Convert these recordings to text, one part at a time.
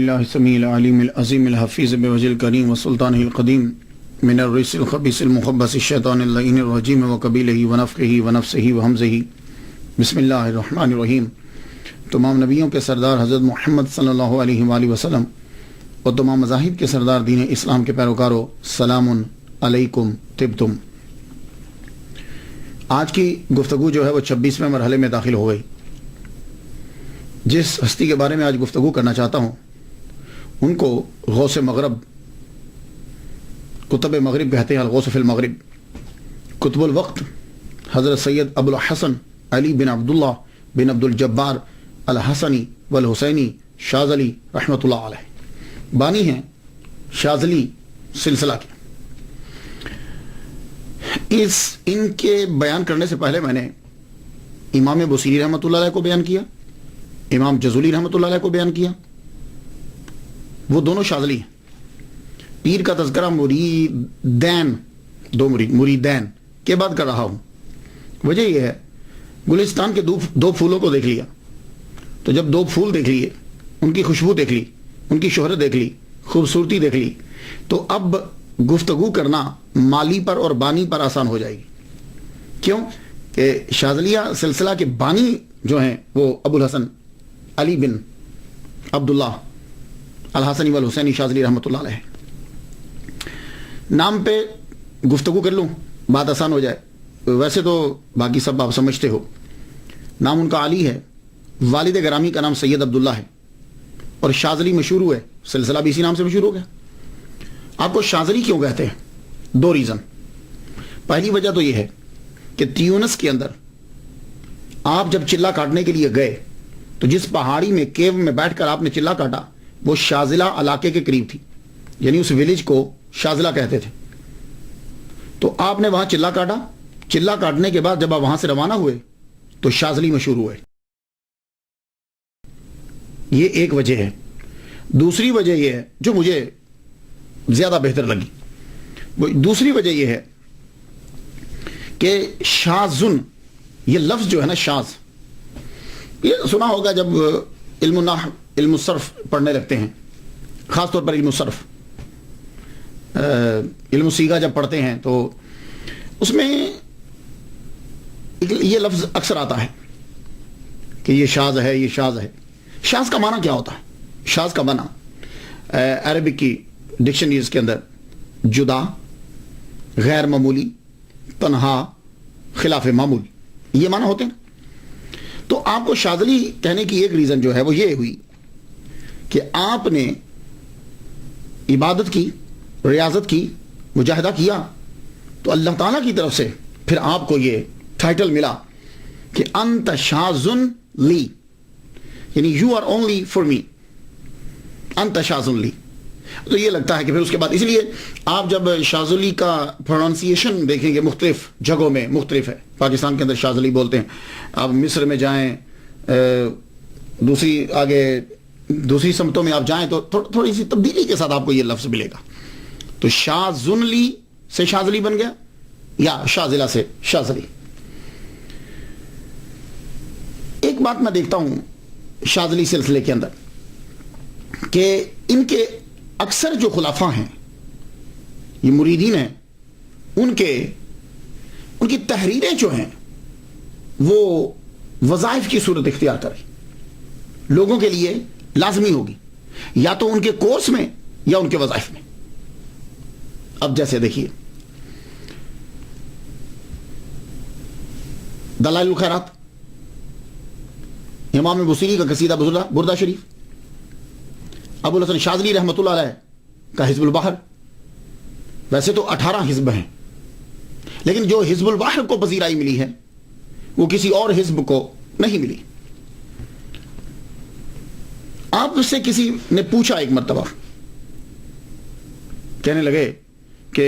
اللہ السمیع العلیم العظیم الحفیظ بوجہ الکریم وسلطانہ القدیم من الرجس الخبیث المخبث الشیطان اللعین الرجیم وقبیلہ ونفخہ ونفسہ وہمزہ بسم اللہ الرحمن الرحیم۔ تمام نبیوں کے سردار حضرت محمد صلی اللہ علیہ وآلہ وسلم اور تمام مذاہب کے سردار دین اسلام کے پیروکاروں، سلام علیکم طبتم۔ آج کی گفتگو جو ہے وہ 26ویں مرحلے میں داخل ہو گئی۔ جس ہستی کے بارے میں آج گفتگو کرنا چاہتا ہوں ان کو غوث مغرب، کتب مغرب کہتے ہیں، الغوث فی المغرب، کتب الوقت حضرت سید ابو الحسن علی بن عبداللہ بن عبد الجبار الحسنی والحسینی شاذلی رحمۃ اللہ علیہ، بانی ہیں شاذلی سلسلہ کے۔ ان کے بیان کرنے سے پہلے میں نے امام بصیری رحمۃ اللہ علیہ کو بیان کیا، امام جزولی رحمۃ اللہ علیہ کو بیان کیا، وہ دونوں شاذلی ہیں۔ پیر کا تذکرہ مریدین، دو مریدین کے بعد کر رہا ہوں۔ وجہ یہ ہے، گلستان کے دو پھولوں کو دیکھ لیا، تو جب دو پھول دیکھ لیے، ان کی خوشبو دیکھ لی، ان کی شہرت دیکھ لی، خوبصورتی دیکھ لی، تو اب گفتگو کرنا مالی پر اور بانی پر آسان ہو جائے گی۔ کیوں کہ شاذلیہ سلسلہ کے بانی جو ہیں وہ ابو الحسن علی بن عبداللہ الحسنی والحسینی شاذلی رحمۃ اللہ علیہ۔ نام پہ گفتگو کر لوں، بات آسان ہو جائے۔ ویسے تو باقی سب آپ سمجھتے ہو۔ نام ان کا علی ہے، والد گرامی کا نام سید عبداللہ ہے، اور شاذلی مشہور ہوئے، سلسلہ بھی اسی نام سے مشہور ہو گیا۔ آپ کو شاذلی کیوں کہتے ہیں؟ دو ریزن۔ پہلی وجہ تو یہ ہے کہ تیونس کے اندر آپ جب چلہ کاٹنے کے لیے گئے تو جس پہاڑی میں کیو میں بیٹھ کر آپ نے چلہ کاٹا وہ شاذلہ علاقے کے قریب تھی، یعنی اس ویلیج کو شاذلہ کہتے تھے۔ تو آپ نے وہاں چلہ کاٹا، چلہ کاٹنے کے بعد جب آپ وہاں سے روانہ ہوئے تو شاذلی مشہور ہوئے۔ یہ ایک وجہ ہے۔ دوسری وجہ یہ ہے جو مجھے زیادہ بہتر لگی، دوسری وجہ یہ ہے کہ شاذن، یہ لفظ جو ہے نا شاذ، یہ سنا ہوگا جب علم النحو، علم الصرف پڑھنے لگتے ہیں، خاص طور پر علم الصرف، علم الصیغہ جب پڑھتے ہیں تو اس میں یہ لفظ اکثر آتا ہے کہ یہ شاذ ہے، یہ شاذ ہے۔ شاذ کا معنی کیا ہوتا ہے؟ شاذ کا معنی عربک کی ڈکشنریز کے اندر جدا، غیر معمولی، تنہا، خلاف معمول، یہ معنی ہوتے ہیں۔ تو آپ کو شاذلی کہنے کی ایک ریزن جو ہے وہ یہ ہوئی کہ آپ نے عبادت کی، ریاضت کی، مجاہدہ کیا، تو اللہ تعالیٰ کی طرف سے پھر آپ کو یہ ٹائٹل ملا کہ انت شاذن لی، یعنی you are only for me, انت شاذن لی۔ تو یہ لگتا ہے کہ پھر اس کے بعد، اس لیے آپ جب شاذلی کا پروننسیشن دیکھیں گے مختلف جگہوں میں مختلف ہے۔ پاکستان کے اندر شاذلی بولتے ہیں، آپ مصر میں جائیں، دوسری سمتوں میں آپ جائیں تو تھوڑی سی تبدیلی کے ساتھ آپ کو یہ لفظ ملے گا۔ تو شاذن لی سے شاذلی بن گیا، یا شاذلہ سے شاذلی۔ ایک بات میں دیکھتا ہوں شاذلی سلسلے کے اندر کہ ان کے اکثر جو خلفاء ہیں، یہ مریدین ہیں، ان کی تحریریں جو ہیں وہ وظائف کی صورت اختیار کریں، لوگوں کے لیے لازمی ہوگی، یا تو ان کے کورس میں یا ان کے وظائف میں۔ اب جیسے دیکھیے دلائل الخیرات، امام بصیری کا قصیدہ بردہ شریف، ابو الحسن شاذلی رحمۃ اللہ علیہ کا حزب البحر۔ ویسے تو 18 حزب ہیں، لیکن جو حزب البحر کو پذیرائی ملی ہے وہ کسی اور حزب کو نہیں ملی۔ آپ سے کسی نے پوچھا ایک مرتبہ، کہنے لگے کہ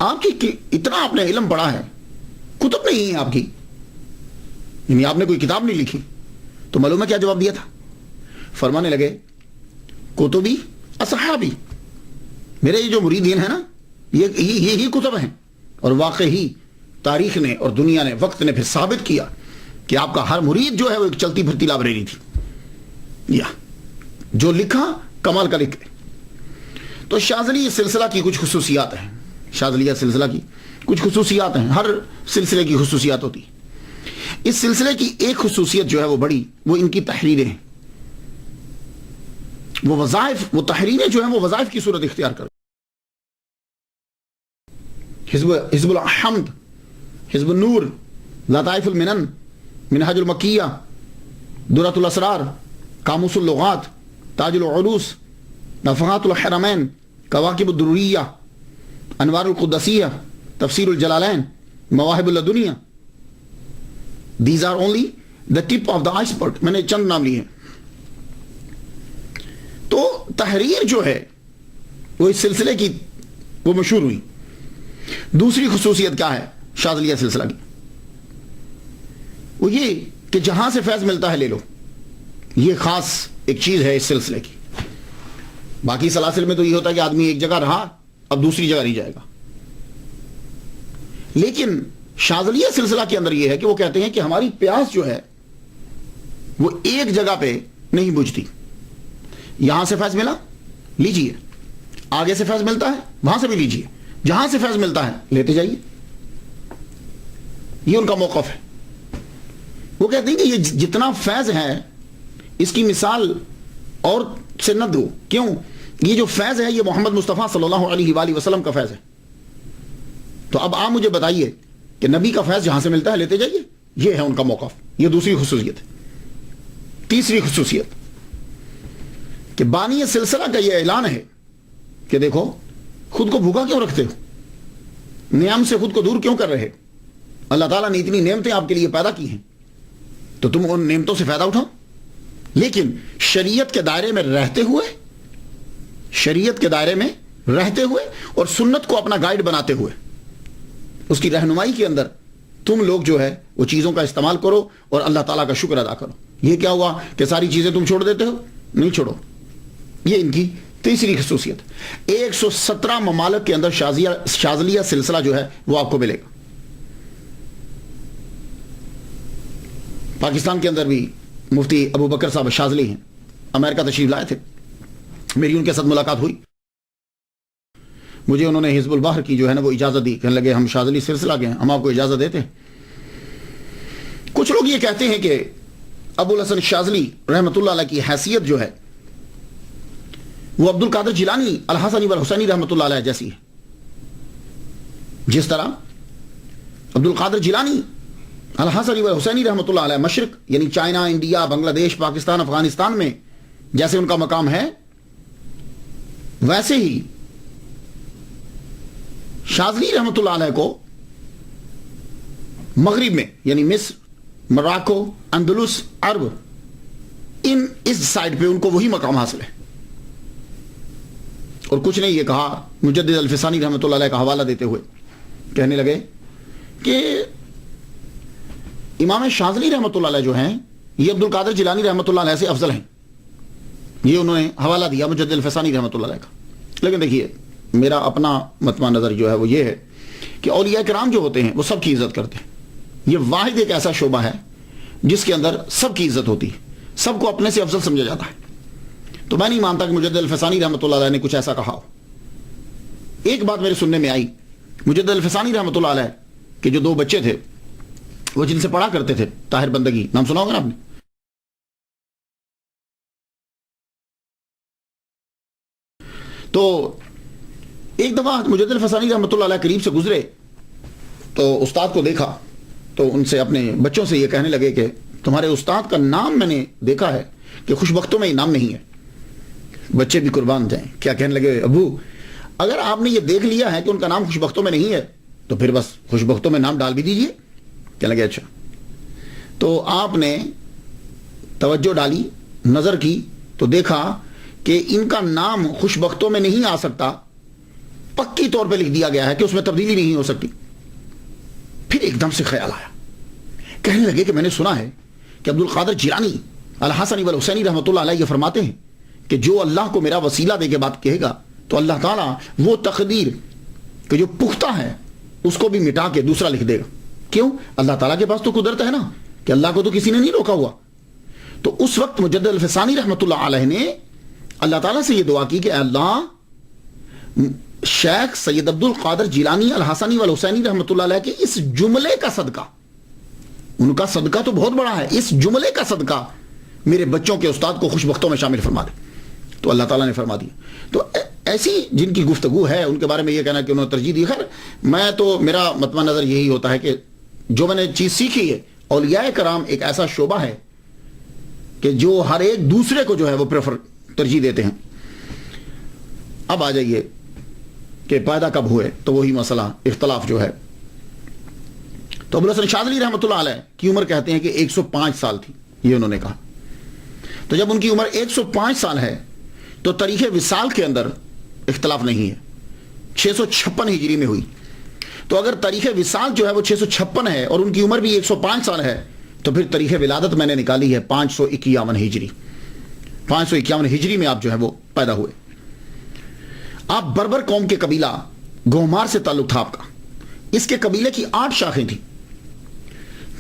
آپ کی اتنا آپ نے علم پڑھا ہے، کتب نہیں ہے آپ کی، یعنی آپ نے کوئی کتاب نہیں لکھی۔ تو معلوم ہے کیا جواب دیا تھا؟ فرمانے لگے کتبی اصحابی، میرے یہ جو مریدین ہیں نا، یہی کتب ہیں۔ اور واقعی تاریخ نے اور دنیا نے، وقت نے پھر ثابت کیا کہ آپ کا ہر مرید جو ہے وہ ایک چلتی پھرتی لائبریری تھی، یا جو لکھا کمال کا لکھ لیں. تو شاذلی سلسلہ کی کچھ خصوصیات ہیں. شاذلیہ سلسلہ کی کچھ خصوصیات ہیں. ہر سلسلے کی خصوصیات ہوتی. اس سلسلے کی ایک خصوصیت جو ہے وہ بڑی، وہ ان کی تحریریں ہیں. وہ وظائف، وہ تحریریں جو ہیں وہ وظائف کی صورت اختیار کر. حزب الحمد، حزب النور، لطائف المنن، منہاج المکیہ، درۃ الاسرار، قاموس اللغات، تاج العروس، نفحات الحرمین، کواکب الدروریہ، انوار القدسیہ، تفسیر الجلالین، مواہب اللدنیہ. These are only the tip of the iceberg. میں نے چند نام لیے. تو تحریر جو ہے وہ اس سلسلے کی وہ مشہور ہوئی. دوسری خصوصیت کیا ہے شاذلیہ سلسلہ کی؟ وہ یہ کہ جہاں سے فیض ملتا ہے لے لو. یہ خاص ایک چیز ہے اس سلسلے کی. باقی سلاسل میں تو یہ ہوتا ہے کہ آدمی ایک جگہ رہا اب دوسری جگہ نہیں جائے گا. لیکن شاذلیہ سلسلہ کے اندر یہ ہے کہ وہ کہتے ہیں کہ ہماری پیاس جو ہے وہ ایک جگہ پہ نہیں بجھتی. یہاں سے فیض ملا لیجئے، آگے سے فیض ملتا ہے وہاں سے بھی لیجئے، جہاں سے فیض ملتا ہے لیتے جائیے. یہ ان کا موقف ہے. وہ کہتے ہیں کہ یہ جتنا فیض ہے اس کی مثال اور سے نہ دو. کیوں؟ یہ جو فیض ہے یہ محمد مصطفیٰ صلی اللہ علیہ وآلہ وسلم کا فیض ہے. تو اب آپ مجھے بتائیے کہ نبی کا فیض جہاں سے ملتا ہے لیتے جائیے. یہ ہے ان کا موقف. یہ دوسری خصوصیت ہے. تیسری خصوصیت کہ بانی سلسلہ کا یہ اعلان ہے کہ دیکھو خود کو بھوکا کیوں رکھتے ہو، نعم سے خود کو دور کیوں کر رہے. اللہ تعالیٰ نے اتنی نعمتیں آپ کے لیے پیدا کی ہیں تو تم ان نعمتوں سے فائدہ اٹھاؤ. لیکن شریعت کے دائرے میں رہتے ہوئے، شریعت کے دائرے میں رہتے ہوئے اور سنت کو اپنا گائیڈ بناتے ہوئے اس کی رہنمائی کے اندر تم لوگ جو ہے وہ چیزوں کا استعمال کرو اور اللہ تعالیٰ کا شکر ادا کرو. یہ کیا ہوا کہ ساری چیزیں تم چھوڑ دیتے ہو؟ نہیں چھوڑو. یہ ان کی تیسری خصوصیت. 117 ممالک کے اندر شاذلیہ سلسلہ جو ہے وہ آپ کو ملے گا. پاکستان کے اندر بھی مفتی ابو بکر صاحب شاذلی ہیں، امریکہ تشریف لائے تھے. میری ان کے ساتھ ملاقات ہوئی. مجھے انہوں نے حزب البحر کی جو ہے نا وہ اجازت دی. کہنے لگے ہم شاذلی سلسلہ کے ہیں، ہم آپ کو اجازت دیتے ہیں. کچھ لوگ یہ کہتے ہیں کہ ابو الحسن شاذلی رحمۃ اللہ علیہ کی حیثیت جو ہے وہ عبد القادر جیلانی الحسنی والحسینی رحمۃ اللہ علیہ جیسی ہے. جس طرح عبد القادر جیلانی الحسنی والحسینی رحمۃ اللہ علیہ مشرق یعنی چائنا، انڈیا، بنگلہ دیش، پاکستان، افغانستان میں جیسے ان کا مقام ہے، ویسے ہی شاذلی رحمۃ اللہ علیہ کو مغرب میں یعنی مصر، مراکو، اندلس، عرب، اس سائڈ پہ ان کو وہی مقام حاصل ہے. اور کچھ نے یہ کہا، مجدد الفسانی رحمۃ اللہ علیہ کا حوالہ دیتے ہوئے کہنے لگے کہ امام شاذلی رحمۃ اللہ علیہ جو ہیں یہ عبد القادر جیلانی رحمۃ اللہ علیہ سے افضل ہیں. یہ انہوں نے حوالہ دیا مجدد الفسانی رحمۃ اللہ علیہ کا. لیکن دیکھیے میرا اپنا مطمع نظر جو ہے وہ یہ ہے کہ اولیاء کرام جو ہوتے ہیں وہ سب کی عزت کرتے ہیں. یہ واحد ایک ایسا شعبہ ہے جس کے اندر سب کی عزت ہوتی ہے، سب کو اپنے سے افضل سمجھا جاتا ہے. تو میں نہیں مانتا کہ مجدد الفسانی رحمۃ اللہ علیہ نے کچھ ایسا کہا ہو. ایک بات میرے سننے میں آئی، مجدد الفسانی رحمۃ اللہ علیہ کے جو 2 بچے تھے وہ جن سے پڑھا کرتے تھے، طاہر بندگی، نام سنا ہوگا نا آپ نے. تو ایک دفعہ مجدد الفسانی رحمۃ اللہ علیہ قریب سے گزرے تو استاد کو دیکھا تو ان سے اپنے بچوں سے یہ کہنے لگے کہ تمہارے استاد کا نام میں نے دیکھا ہے کہ خوش بختوں میں یہ نام نہیں ہے. بچے بھی قربان جائیں. کیا کہنے لگے؟ ابو اگر آپ نے یہ دیکھ لیا ہے کہ ان کا نام خوش بختوں میں نہیں ہے تو پھر بس خوش بختوں میں نام ڈال بھی دیجئے. کہنے لگے اچھا. تو آپ نے توجہ ڈالی، نظر کی تو دیکھا کہ ان کا نام خوش بختوں میں نہیں آ سکتا، پکی طور پہ لکھ دیا گیا ہے کہ اس میں تبدیلی نہیں ہو سکتی. پھر ایک دم سے خیال آیا، کہنے لگے کہ میں نے سنا ہے کہ عبد القادر جیلانی الحسنی والحسینی رحمۃ اللہ علیہ یہ فرماتے ہیں کہ جو اللہ کو میرا وسیلہ دے کے بات کہے گا تو اللہ تعالیٰ وہ تقدیر کہ جو پختہ ہے اس کو بھی مٹا کے دوسرا لکھ دے گا. کیوں؟ اللہ تعالیٰ کے پاس تو قدرت ہے نا کہ اللہ کو تو کسی نے نہیں روکا ہوا. تو اس وقت مجدد الفسانی رحمۃ اللہ علیہ نے اللہ تعالیٰ سے یہ دعا کی کہ اللہ شیخ سید عبد القادر جیلانی الحسنی والحسینی رحمۃ اللہ علیہ کے اس جملے کا صدقہ، ان کا صدقہ تو بہت بڑا ہے، اس جملے کا صدقہ میرے بچوں کے استاد کو خوش بختوں میں شامل فرما دے. تو اللہ تعالیٰ نے فرما دیا. تو ایسی جن کی گفتگو ہے ان کے بارے میں یہ کہنا کہ انہوں نے ترجیح دی. خیر میں تو میرا مطمع نظر یہی ہوتا ہے کہ جو میں نے چیز سیکھی ہے، اولیاء کرام ایک ایسا شعبہ ہے کہ جو ہر ایک دوسرے کو جو ہے وہ ترجیح دیتے ہیں. اب آ جائیے کہ پیدا کب ہوئے، تو وہی مسئلہ اختلاف جو ہے. تو ابوالحسن شاذلی رحمۃ اللہ علیہ کی عمر کہتے ہیں کہ 105 سال تھی، یہ انہوں نے کہا. تو جب ان کی عمر 105 سال ہے تو تاریخ وصال کے اندر اختلاف نہیں ہے، 656 ہجری میں ہوئی. تو اگر تاریخ وصال جو ہے وہ 656 ہے اور ان کی عمر بھی 105 سال ہے، تو پھر تاریخ ولادت میں نے نکالی ہے 551 ہجری. 551 ہجری میں آپ جو ہے وہ پیدا ہوئے. آپ بربر قوم کے قبیلہ گومار سے تعلق تھا آپ کا. اس کے قبیلے کی 8 شاخیں تھیں،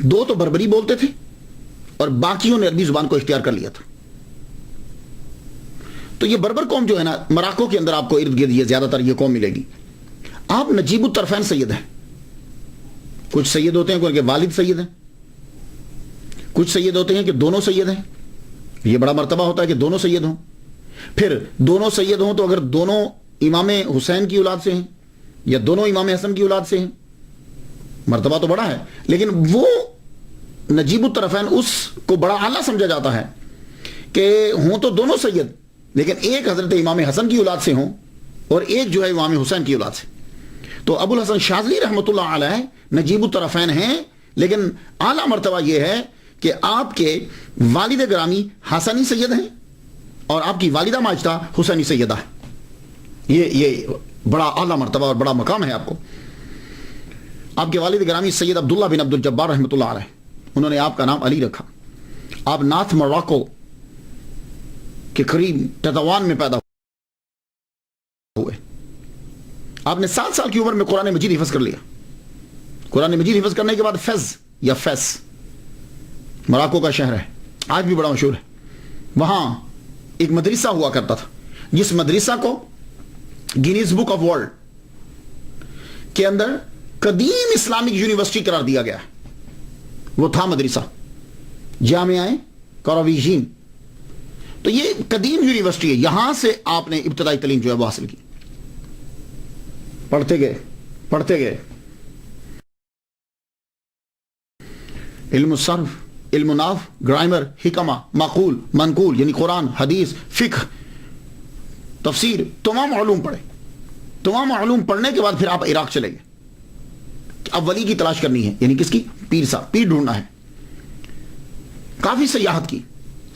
2 تو بربری بولتے تھے اور باقیوں نے عربی زبان کو اختیار کر لیا تھا. تو یہ بربر قوم جو ہے نا، مراکو کے اندر آپ کو ارد گرد یہ زیادہ تر یہ قوم ملے گی. آپ نجیب الطرفین سید ہیں. کچھ سید ہوتے ہیں کہ ان کے والد سید ہیں، کچھ سید ہوتے ہیں کہ دونوں سید ہیں. یہ بڑا مرتبہ ہوتا ہے کہ دونوں سید ہوں. پھر دونوں سید ہوں تو اگر دونوں امام حسین کی اولاد سے ہیں یا دونوں امام حسن کی اولاد سے ہیں، مرتبہ تو بڑا ہے. لیکن وہ نجیب الطرفین اس کو بڑا اعلیٰ سمجھا جاتا ہے کہ ہوں تو دونوں سید، لیکن ایک حضرت امام حسن کی اولاد سے ہوں اور ایک جو ہے امام حسین کی اولاد سے. تو ابوالحسن شاذلی رحمۃ اللہ علیہ نجیب الطرفین ہیں، لیکن اعلیٰ مرتبہ یہ ہے کہ آپ کے والد گرامی حسنی سید ہیں اور آپ کی والدہ ماجدہ حسینی سیدہ ہے. یہ بڑا اعلیٰ مرتبہ اور بڑا مقام ہے آپ کو. آپ کے والد گرامی سید عبداللہ بن عبد الجبار رحمۃ اللہ علیہ، انہوں نے آپ کا نام علی رکھا. آپ نارتھ موراکو کے قریب تطوان میں پیدا ہوئے. آپ نے 7 سال کی عمر میں قرآن مجید حفظ کر لیا. قرآن مجید حفظ کرنے کے بعد فیض یا فیس مراکو کا شہر ہے، آج بھی بڑا مشہور ہے. وہاں ایک مدرسہ ہوا کرتا تھا جس مدرسہ کو گینیز بک آف ورلڈ کے اندر قدیم اسلامک یونیورسٹی قرار دیا گیا ہے. وہ تھا مدرسہ جامعہ قرویجین. تو یہ قدیم یونیورسٹی ہے، یہاں سے آپ نے ابتدائی تعلیم جو ہے وہ حاصل کی. پڑھتے گئے علم الصرف، علم نحو، گرامر، حکمہ، معقول، منقول یعنی قرآن، حدیث، فقہ، تفسیر، تمام علوم پڑھے. تمام علوم پڑھنے کے بعد پھر آپ عراق چلے گئے. اب ولی کی تلاش کرنی ہے، یعنی کس کی؟ پیر صاحب، پیر ڈھونڈنا ہے. کافی سیاحت کی.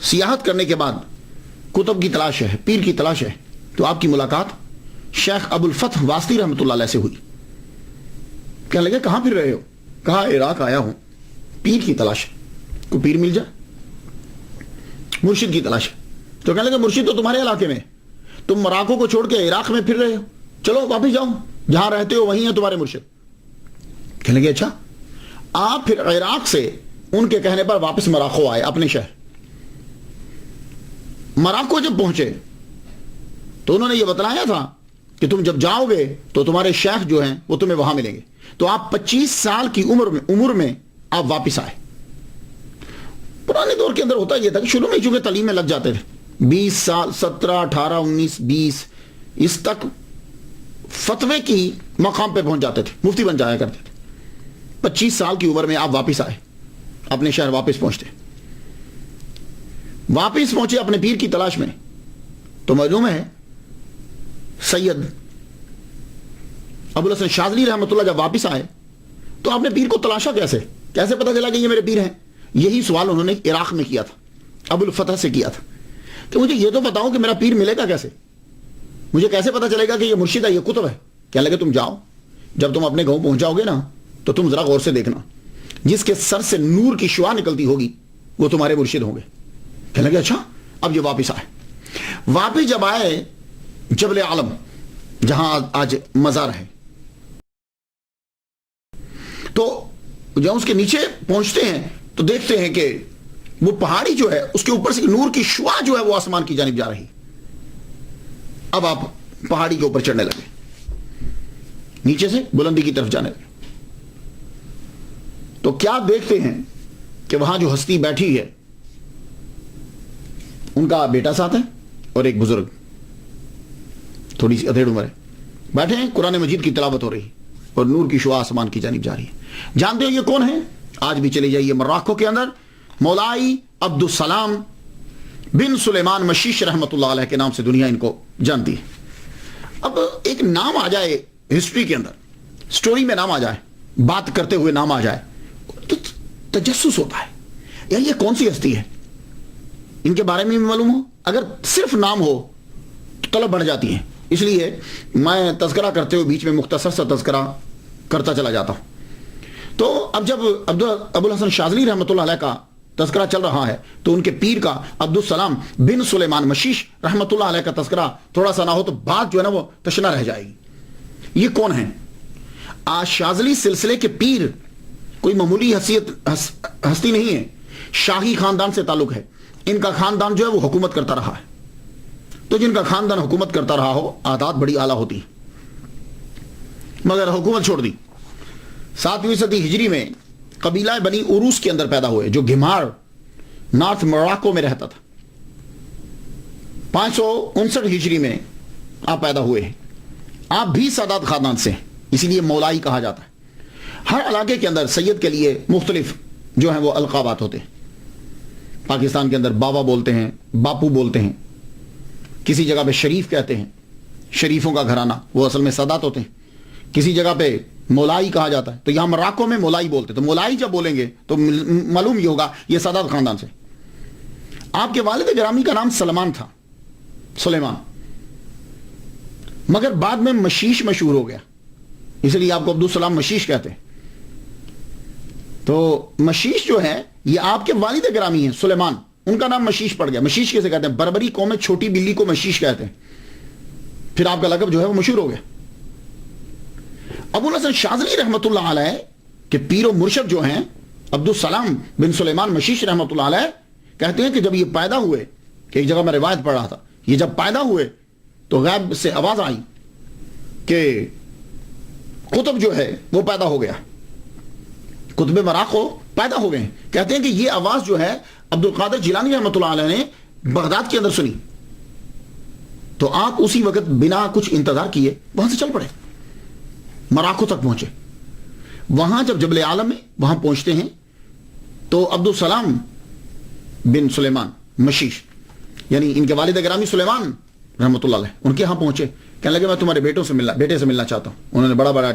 سیاحت کرنے کے بعد کتب کی تلاش ہے، پیر کی تلاش ہے. تو آپ کی ملاقات شیخ ابو الفتح واسطی رحمۃ اللہ علیہ سے ہوئی. کہنے لگے کہاں پھر رہے ہو؟ کہا عراق آیا ہوں، پیر کی تلاش ہے، کوئی پیر مل جائے، مرشد کی تلاش ہے. تو کہنے لگے مرشد تو تمہارے علاقے میں، تم مراکو کو چھوڑ کے عراق میں پھر رہے ہو، چلو واپس جاؤ، جہاں رہتے ہو وہیں ہیں تمہارے مرشد. کہنے لگے اچھا. آپ پھر عراق سے ان کے کہنے پر واپس مراکو آئے، اپنے شہر. مراکو جب پہنچے تو انہوں نے یہ بتلایا تھا کہ تم جب جاؤ گے تو تمہارے شیخ جو ہیں وہ تمہیں وہاں ملیں گے. تو آپ 25 سال کی عمر میں آپ واپس آئے. پرانے دور کے اندر ہوتا یہ تھا کہ شروع میں چونکہ تعلیم میں لگ جاتے تھے، 20 سال، 17، 18، 19، 20 اس تک فتوے کی مقام پہ پہنچ جاتے تھے، مفتی بن جایا کرتے تھے. 25 سال کی عمر میں آپ واپس آئے، اپنے شہر واپس پہنچے اپنے پیر کی تلاش میں. تو معلوم ہے سید ابوالحسن شاذلی رحمۃ اللہ جب واپس آئے تو آپ نے پیر کو تلاشا کیسے پتا چلا کہ یہ میرے پیر ہیں؟ یہی سوال انہوں نے عراق میں کیا تھا، ابو الفتح سے کیا تھا کہ مجھے یہ تو بتاؤ کہ میرا پیر ملے گا کیسے، مجھے کیسے پتا چلے گا کہ یہ مرشد ہے، یہ کتب ہے. کہنے لگے تم جاؤ، جب تم اپنے گاؤں پہنچاؤ گے نا تو تم ذرا غور سے دیکھنا، جس کے سر سے نور کی شعاع نکلتی ہوگی وہ تمہارے مرشد ہوں گے. کہنے لگے اچھا. اب یہ واپس آئے. واپس جب آئے جبل عالم جہاں آج مزار ہے، تو جب اس کے نیچے پہنچتے ہیں تو دیکھتے ہیں کہ وہ پہاڑی جو ہے اس کے اوپر سے نور کی شعاع جو ہے وہ آسمان کی جانب جا رہی. اب آپ پہاڑی کے اوپر چڑھنے لگے, نیچے سے بلندی کی طرف جانے لگے. تو کیا دیکھتے ہیں کہ وہاں جو ہستی بیٹھی ہے ان کا بیٹا ساتھ ہے اور ایک بزرگ, تھوڑی سی ادھیڑ عمر ہے, بیٹھے ہیں, قرآن مجید کی تلاوت ہو رہی اور نور کی شعاع آسمان کی جانب جا رہی ہے. جانتے ہو یہ کون ہے؟ آج بھی چلے جائیے مراکو کے اندر, مولائی عبدالسلام بن سلیمان مشیش رحمت اللہ علیہ کے نام سے دنیا ان کو جانتی ہے. اب ایک نام آ جائے ہسٹری کے اندر, سٹوری میں نام آ جائے, بات کرتے ہوئے نام آ جائے تو تجسس ہوتا ہے, یا یہ کون سی ہستی ہے, ان کے بارے میں بھی معلوم ہو. اگر صرف نام ہو تو طلب بڑھ جاتی ہے. اس لیے میں تذکرہ کرتے ہوئے بیچ میں مختصر سا تذکرہ کرتا چلا جاتا ہوں. تو اب جب ابو الحسن شاذلی رحمۃ اللہ علیہ کا تذکرہ چل رہا ہے تو ان کے پیر کا عبدالسلام بن سلیمان مشیش رحمۃ اللہ علیہ کا تذکرہ تھوڑا سا نہ ہو تو بات جو ہے نا وہ تشنہ رہ جائے گی. یہ کون ہیں؟ آج شاذلی سلسلے کے پیر کوئی معمولی ہستی نہیں ہے, شاہی خاندان سے تعلق ہے. ان کا خاندان جو ہے وہ حکومت کرتا رہا ہے. تو جن کا خاندان حکومت کرتا رہا ہو عادات بڑی اعلیٰ ہوتی ہیں, مگر حکومت چھوڑ دی. 7ویں صدی ہجری میں قبیلہ بنی اوروس کے اندر پیدا ہوئے جو گھمار نارتھ موراکو میں رہتا تھا. 559 ہجری میں آپ پیدا ہوئے ہیں. آپ بھی سادات خاندان سے ہیں, اسی لیے مولائی کہا جاتا ہے. ہر علاقے کے اندر سید کے لیے مختلف جو ہیں وہ القابات ہوتے ہیں. پاکستان کے اندر بابا بولتے ہیں, باپو بولتے ہیں, کسی جگہ پہ شریف کہتے ہیں, شریفوں کا گھرانہ, وہ اصل میں سادات ہوتے ہیں. کسی جگہ پہ مولائی کہا جاتا ہے, تو یہاں مراکو میں مولائی بولتے. تو مولائی جب بولیں گے تو معلوم یہ ہوگا یہ سادات خاندان سے. آپ کے والد گرامی کا نام سلمان تھا, سلیمان, مگر بعد میں مشیش مشہور ہو گیا, اس لیے آپ کو عبدالسلام مشیش کہتے ہیں. تو مشیش جو ہے یہ آپ کے والد گرامی ہیں سلیمان, ان کا نام مشیش پڑ گیا. مشیش کیسے کہتے ہیں؟ بربری قوم میں چھوٹی بلی کو مشیش کہتے ہیں, پھر آپ کا لقب جو ہے وہ مشہور ہو گیا. ابو الحسن شاذلی رحمۃ اللہ علیہ کے پیر و مرشد جو ہیں عبدالسلام بن سلیمان مشیش رحمۃ اللہ علیہ کہتے ہیں کہ جب یہ پیدا ہوئے, کہ ایک جگہ میں روایت پڑھ رہا تھا, یہ جب پیدا ہوئے تو غیب سے آواز آئی کہ قطب جو ہے وہ پیدا ہو گیا, قطب مراکو پیدا ہو گئے. کہتے ہیں کہ یہ آواز جو ہے عبد القادر جیلانی رحمۃ اللہ علیہ نے بغداد کے اندر سنی, تو آپ اسی وقت بنا کچھ انتظار کیے وہاں سے چل پڑے, مراکو تک پہنچے. وہاں جب جبل عالم میں وہاں پہنچتے ہیں تو عبدالسلام بن سلیمان مشیش یعنی ان کے والد گرامی سلیمان رحمۃ اللہ علیہ ان کے ہاں پہنچے. کہنے لگے میں تمہارے بیٹے سے ملنا چاہتا ہوں. انہوں نے بڑا بیٹا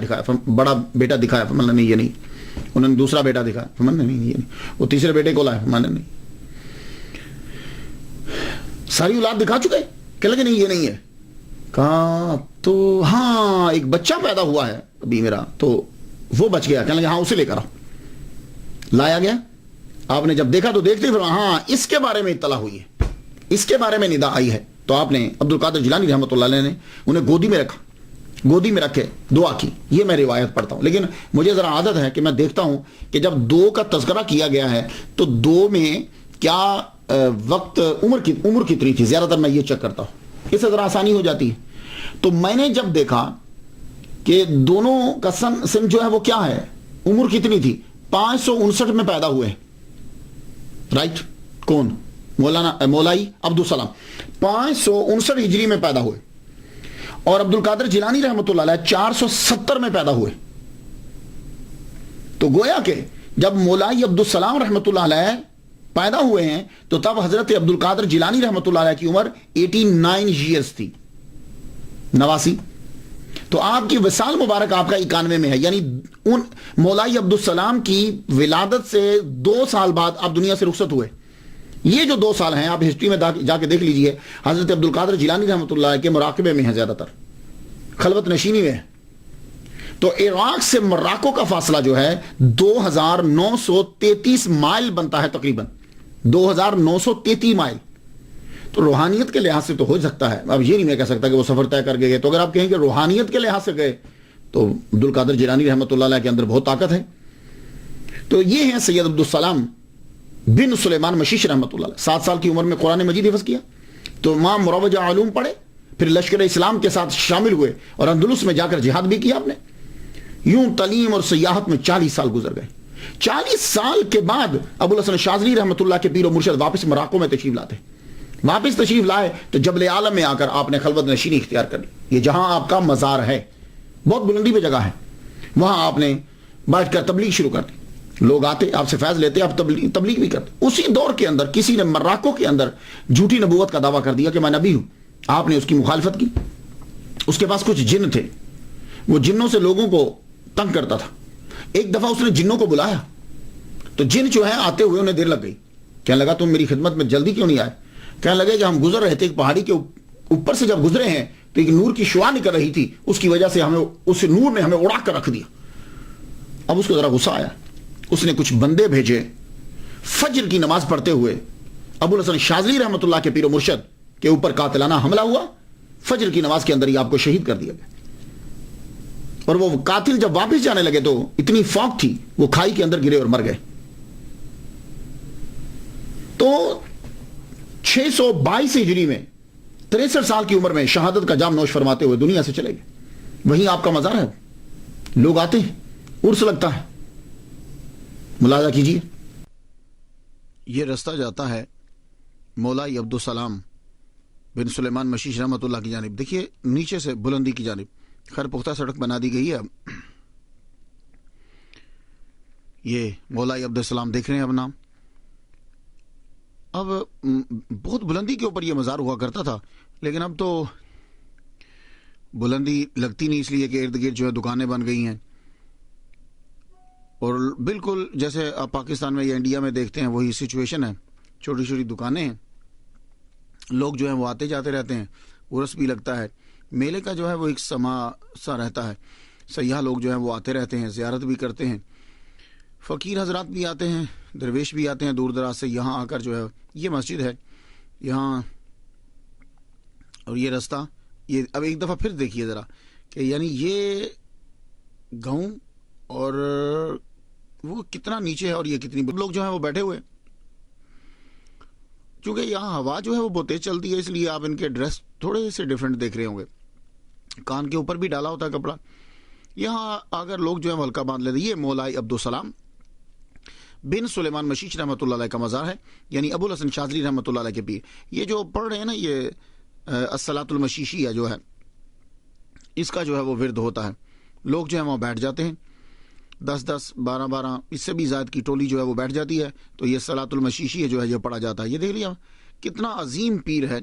دکھایا, فرمایا نہیں یہ نہیں. انہوں نے دوسرا بیٹا دکھایا, فرمایا نہیں یہ نہیں. وہ تیسرے بیٹے کو لائے, فرمایا نہیں. ساری اولاد دکھا چکے, کہنے لگے نہیں یہ نہیں ہے. کہا تو ہاں ایک بچہ پیدا ہوا ہے ابھی میرا, تو وہ بچ گیا. کہنے لگے ہاں اسے لے کر آؤ. لایا گیا. آپ نے جب دیکھا تو دیکھتے ہاں اس کے بارے میں اطلاع ہوئی ہے, اس کے بارے میں ندا آئی ہے. تو آپ نے عبد القادر جیلانی رحمۃ اللہ علیہ نے انہیں گودی میں رکھا, گودی میں رکھے دعا کی. یہ میں روایت پڑھتا ہوں, لیکن مجھے ذرا عادت ہے کہ میں دیکھتا ہوں کہ جب دو کا تذکرہ کیا گیا ہے تو دو میں کیا وقت عمر کتنی تھی, زیادہ تر میں یہ چیک کرتا ہوں, اس سے ذرا آسانی ہو جاتی ہے. تو میں نے جب دیکھا کہ دونوں کا سن جو ہے وہ کیا ہے, عمر کتنی تھی, 559 میں پیدا ہوئے. رائٹ, کون؟ مولائی عبدالسلام 559 ہجری میں پیدا ہوئے, اور عبد القادر جیلانی رحمۃ اللہ علیہ 470 میں پیدا ہوئے. تو گویا کہ جب مولائی عبدالسلام رحمۃ اللہ علیہ پیدا ہوئے ہیں تو تب حضرت عبد القادر جیلانی رحمۃ اللہ علیہ کی عمر 89 ایئرز تھی, 89. تو آپ کی وصال مبارک آپ کا 91 میں ہے, یعنی ان مولائی عبدالسلام کی ولادت سے 2 سال بعد آپ دنیا سے رخصت ہوئے. یہ جو 2 سال ہیں آپ ہسٹری میں جا کے دیکھ لیجئے, حضرت عبد القادر جیلانی رحمۃ اللہ علیہ کے مراقبے میں ہیں, زیادہ تر خلوت نشینی میں ہے. تو عراق سے مراکو کا فاصلہ جو ہے 2933 مائل بنتا ہے, تقریباً 2933 مائل. تو روحانیت کے لحاظ سے تو ہو سکتا ہے, اب یہ نہیں میں کہہ سکتا کہ وہ سفر طے کر گئے. تو اگر آپ کہیں کہ روحانیت کے لحاظ سے گئے تو عبد القادر جیلانی رحمۃ اللہ علیہ کے اندر بہت طاقت ہے. تو یہ ہیں سید عبدالسلام بن سلیمان مشیش رحمۃ اللہ علیہ. 7 سال کی عمر میں قرآن مجید حفظ کیا, تو ماں مروجہ علوم پڑھے, پھر لشکر اسلام کے ساتھ شامل ہوئے اور اندلس میں جا کر جہاد بھی کیا آپ نے. یوں تعلیم اور سیاحت میں 40 سال گزر گئے. 40 سال کے بعد ابو الحسن شاذلی رحمۃ اللہ کے پیر و مرشد واپس مراکو میں تشریف لاتے. واپس تشریف لائے تو جبل عالم میں آ کر آپ نے خلوت نشینی اختیار کر لی. یہ جہاں آپ کا مزار ہے بہت بلندی پہ جگہ ہے, وہاں آپ نے بیٹھ کر تبلیغ شروع کر دی. لوگ آتے آپ سے فیض لیتے, آپ تبلیغ بھی کرتے. اسی دور کے اندر کسی نے مراکو کے اندر جھوٹی نبوت کا دعویٰ کر دیا کہ میں نبی ہوں. آپ نے اس کی مخالفت کی. اس کے پاس کچھ جن تھے, وہ جنوں سے لوگوں کو تنگ کرتا تھا. ایک دفعہ اس نے جنوں کو بلایا تو جن جو ہے آتے ہوئے انہیں دیر لگ گئی. کہنے لگا تم میری خدمت میں جلدی کیوں نہیں آئے؟ کہنے لگے کہ ہم گزر رہے تھے ایک پہاڑی کے اوپر سے, جب گزرے ہیں تو ایک نور کی شعاع نکل رہی تھی, اس کی وجہ سے ہمیں اس نور نے ہمیں اڑا کر رکھ دیا. اب اس کو ذرا غصہ آیا. اس نے کچھ بندے بھیجے, فجر کی نماز پڑھتے ہوئے ابو الحسن شاذلی رحمۃ اللہ کے پیر و مرشد کے اوپر قاتلانہ حملہ ہوا. فجر کی نماز کے اندر ہی آپ کو شہید کر دیا گیا. اور وہ قاتل جب واپس جانے لگے تو اتنی فوق تھی وہ کھائی کے اندر گرے اور مر گئے. تو 622 ہجری میں 63 سال کی عمر میں شہادت کا جام نوش فرماتے ہوئے دنیا سے چلے گئے. وہیں آپ کا مزار ہے. لوگ آتے ہیں, عرس لگتا ہے. ملاحظہ کیجیے, یہ رستہ جاتا ہے مولائی عبدالسلام بن سلیمان مشیش رحمۃ اللہ کی جانب. دیکھیے نیچے سے بلندی کی جانب خیر پختہ سڑک بنا دی گئی ہے. اب یہ مولائی عبدالسلام دیکھ رہے ہیں اب نام. اب بہت بلندی کے اوپر یہ مزار ہوا کرتا تھا, لیکن اب تو بلندی لگتی نہیں, اس لیے کہ ارد گرد جو ہے دکانیں بن گئی ہیں. اور بالکل جیسے آپ پاکستان میں یا انڈیا میں دیکھتے ہیں وہی سچویشن ہے. چھوٹی چھوٹی دکانیں ہیں, لوگ جو ہیں وہ آتے جاتے رہتے ہیں. عرس بھی لگتا ہے, میلے کا جو ہے وہ ایک سما سا رہتا ہے. سیاح لوگ جو ہیں وہ آتے رہتے ہیں, زیارت بھی کرتے ہیں. فقیر حضرات بھی آتے ہیں, درویش بھی آتے ہیں دور دراز سے. یہاں آ کر جو ہے یہ مسجد ہے یہاں, اور یہ رستہ. یہ اب ایک دفعہ پھر دیکھیے ذرا کہ یعنی یہ گاؤں اور وہ کتنا نیچے ہے اور یہ کتنی لوگ جو ہیں وہ بیٹھے ہوئے. چونکہ یہاں ہوا جو ہے وہ بہت تیز چلتی ہے, اس لیے آپ ان کے ڈریس تھوڑے سے ڈیفرنٹ دیکھ رہے ہوں گے. کان کے اوپر بھی ڈالا ہوتا ہے کپڑا. یہاں اگر لوگ جو ہیں وہ ہلکا باندھ لیتے. یہ مولائی عبدالسلام بن سلیمان مشیش رحمۃ اللہ علیہ کا مزار ہے, یعنی ابو الحسن شاذلی رحمۃ اللہ علیہ کے پیر. یہ جو پڑھ رہے ہیں نا یہ الصلاۃ المشیشیہ جو ہے, اس کا جو ہے وہ ورد ہوتا ہے. لوگ جو ہیں وہاں بیٹھ جاتے ہیں, 10-10 12-12 اس سے بھی زائد کی ٹولی جو ہے وہ بیٹھ جاتی ہے. تو یہ صلاۃ المشیشیہ جو ہے یہ پڑھا جاتا ہے. یہ دیکھ لیا کتنا عظیم پیر ہے,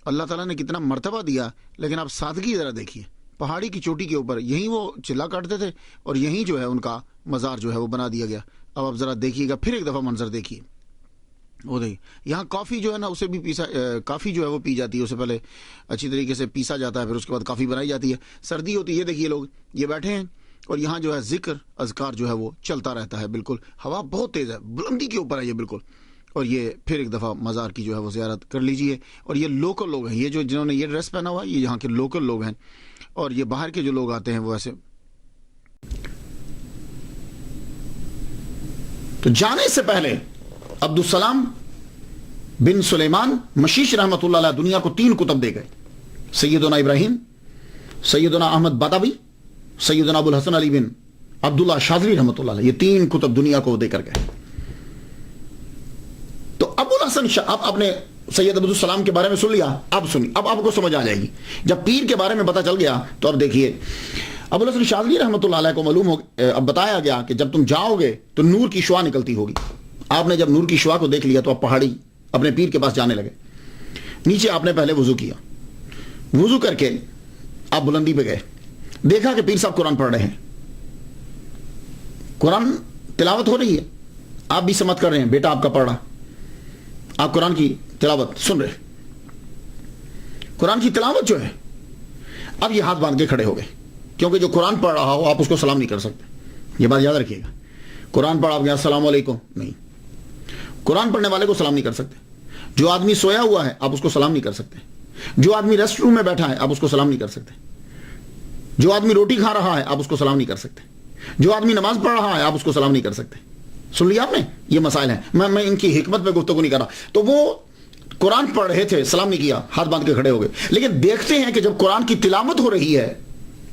اللہ تعالیٰ نے کتنا مرتبہ دیا. لیکن آپ سادگی ذرا دیکھیے, پہاڑی کی چوٹی کے اوپر یہیں وہ چلا کاٹتے تھے اور یہیں جو ہے ان کا مزار جو ہے وہ بنا دیا گیا. اب آپ ذرا دیکھیے گا, پھر ایک دفعہ منظر دیکھیے. وہ دیکھیے یہاں کافی جو ہے نا اسے بھی پیسا, کافی جو ہے وہ پی جاتی ہے. اسے پہلے اچھی طریقے سے پیسا جاتا ہے, پھر اس کے بعد کافی بنائی جاتی ہے. سردی ہوتی ہے, یہ دیکھیے لوگ یہ بیٹھے ہیں اور یہاں جو ہے ذکر اذکار جو ہے وہ چلتا رہتا ہے. بالکل ہوا بہت تیز ہے, بلندی کے اوپر ہے یہ بالکل. اور یہ پھر ایک دفعہ مزار کی جو ہے وہ زیارت کر لیجئے. اور یہ لوکل لوگ ہیں, یہ جو جنہوں نے یہ ڈریس پہنا ہوا ہے یہ یہاں کے لوکل لوگ ہیں. اور یہ باہر کے جو لوگ آتے ہیں وہ ایسے. تو جانے سے پہلے عبدالسلام بن سلیمان مشیش رحمۃ اللہ علیہ دنیا کو 3 کتب دے گئے. سیدنا ابراہیم, سیدنا احمد بدوی, سیدنا ابو الحسن علی بن عبداللہ شاذلی رحمۃ اللہ علیہ. یہ 3 کتب دنیا کو دے کر گئے. تو ابو الحسن اب آپ نے سید عبدالسلام کے بارے میں سن لیا. اب سنی, اب آپ کو سمجھ آ جائے گی. جب پیر کے بارے میں پتا چل گیا تو اب دیکھیے ابو الحسن شاذلی رحمۃ اللہ علیہ کو معلوم ہو, اب بتایا گیا کہ جب تم جاؤ گے تو نور کی شعاع نکلتی ہوگی. آپ نے جب نور کی شعاع کو دیکھ لیا تو آپ پہاڑی اپنے پیر کے پاس جانے لگے. نیچے آپ نے پہلے وضو کیا, وضو کر کے آپ بلندی پہ گئے, دیکھا کہ پیر صاحب قرآن پڑھ رہے ہیں, قرآن تلاوت ہو رہی ہے, آپ بھی سمت کر رہے ہیں, بیٹا آپ کا پڑھ رہا, آپ قرآن کی تلاوت سن رہے. قرآن کی تلاوت جو ہے, اب یہ ہاتھ باندھ کے کھڑے ہو گئے, کیونکہ جو قرآن پڑھ رہا ہو آپ اس کو سلام نہیں کر سکتے. یہ بات یاد رکھیے گا. قرآن پڑھا آپ کے السلام علیکم نہیں, قرآن پڑھنے والے کو سلام نہیں کر سکتے. جو آدمی سویا ہوا ہے آپ اس کو سلام نہیں کر سکتے. جو آدمی ریسٹ روم میں بیٹھا ہے آپ اس کو سلام نہیں کر سکتے. جو آدمی روٹی کھا رہا ہے آپ اس کو سلام نہیں کر سکتے. جو آدمی نماز پڑھ رہا ہے آپ اس کو سلام نہیں کر سکتے. سن لیا آپ نے, یہ مسائل ہیں. میں ان کی حکمت میں گفتگو نہیں کر رہا. تو وہ قرآن پڑھ رہے تھے، سلام نہیں کیا، ہاتھ باندھ کے کھڑے ہو گئے. لیکن دیکھتے ہیں کہ جب قرآن کی تلاوت ہو رہی ہے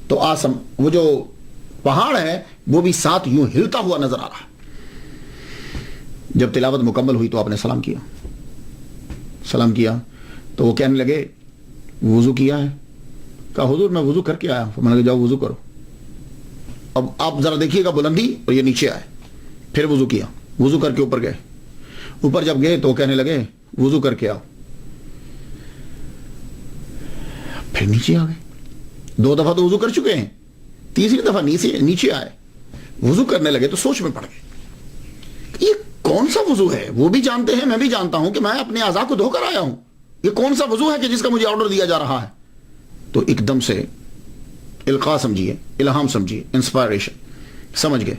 تو وہ جو پہاڑ ہے وہ بھی ساتھ یوں ہلتا ہوا نظر آ رہا. جب تلاوت مکمل ہوئی تو آپ نے سلام کیا تو وہ کہنے لگے وضو کیا ہے؟ کہا حضور میں وضو کر کے آیا. میں نے کہا جاؤ وضو کرو. اب آپ ذرا دیکھیے گا بلندی، اور یہ نیچے آئے، پھر وضو کیا، وضو کر کے اوپر گئے. اوپر جب گئے تو وہ کہنے لگے وضو کر کے آؤ. پھر نیچے آ گئے. 2 دفعہ تو وضو کر چکے ہیں، تیسری دفعہ نیچے آئے، وضو کرنے لگے تو سوچ میں پڑ گئے یہ کون سا وضو ہے؟ وہ بھی جانتے ہیں، میں بھی جانتا ہوں کہ میں اپنے اعضاء کو دھو کر آیا ہوں. یہ کون سا وضو ہے کہ جس کا مجھے آرڈر دیا جا رہا ہے؟ تو ایک دم سے القاء سمجھیے، الہام سمجھیے، انسپائریشن سمجھ گئے.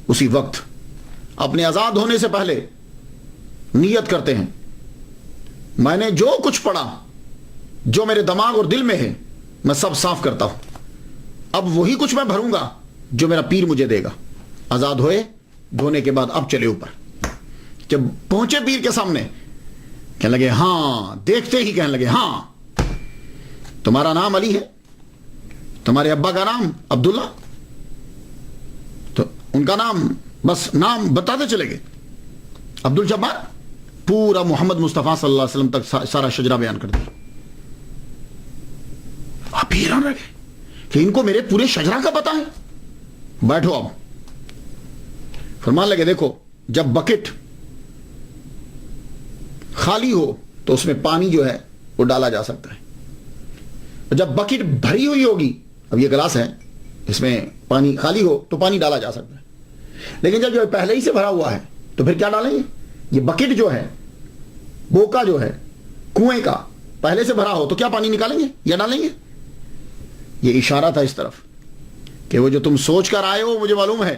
اسی وقت اپنے اعضاء دھونے سے پہلے نیت کرتے ہیں میں نے جو کچھ پڑھا، جو میرے دماغ اور دل میں ہے، میں سب صاف کرتا ہوں. اب وہی کچھ میں بھروں گا جو میرا پیر مجھے دے گا. آزاد ہوئے، دھونے کے بعد اب چلے اوپر. جب پہنچے پیر کے سامنے کہنے لگے ہاں، دیکھتے ہی کہنے لگے ہاں تمہارا نام علی ہے، تمہارے ابا کا نام عبداللہ. تو ان کا نام، بس نام بتاتے چلے گئے. عبد الجبار، پورا محمد مصطفیٰ صلی اللہ علیہ وسلم تک سارا شجرہ بیان کر دیا. آپ حیران رہ گئے کہ ان کو میرے پورے شجرہ کا پتا ہے. بیٹھو. اب فرمان لگے دیکھو، جب بکٹ خالی ہو تو اس میں پانی جو ہے وہ ڈالا جا سکتا ہے. جب بکٹ بھری ہوئی ہوگی، اب یہ گلاس ہے، اس میں پانی خالی ہو تو پانی ڈالا جا سکتا ہے. لیکن جب جو پہلے ہی سے بھرا ہوا ہے تو پھر کیا ڈالیں گے؟ یہ بکٹ جو ہے، بوکا جو ہے کنویں کا، پہلے سے بھرا ہو تو کیا پانی نکالیں گے یا ڈالیں گے؟ یہ اشارہ تھا اس طرف کہ وہ جو تم سوچ کر آئے ہو مجھے معلوم ہے،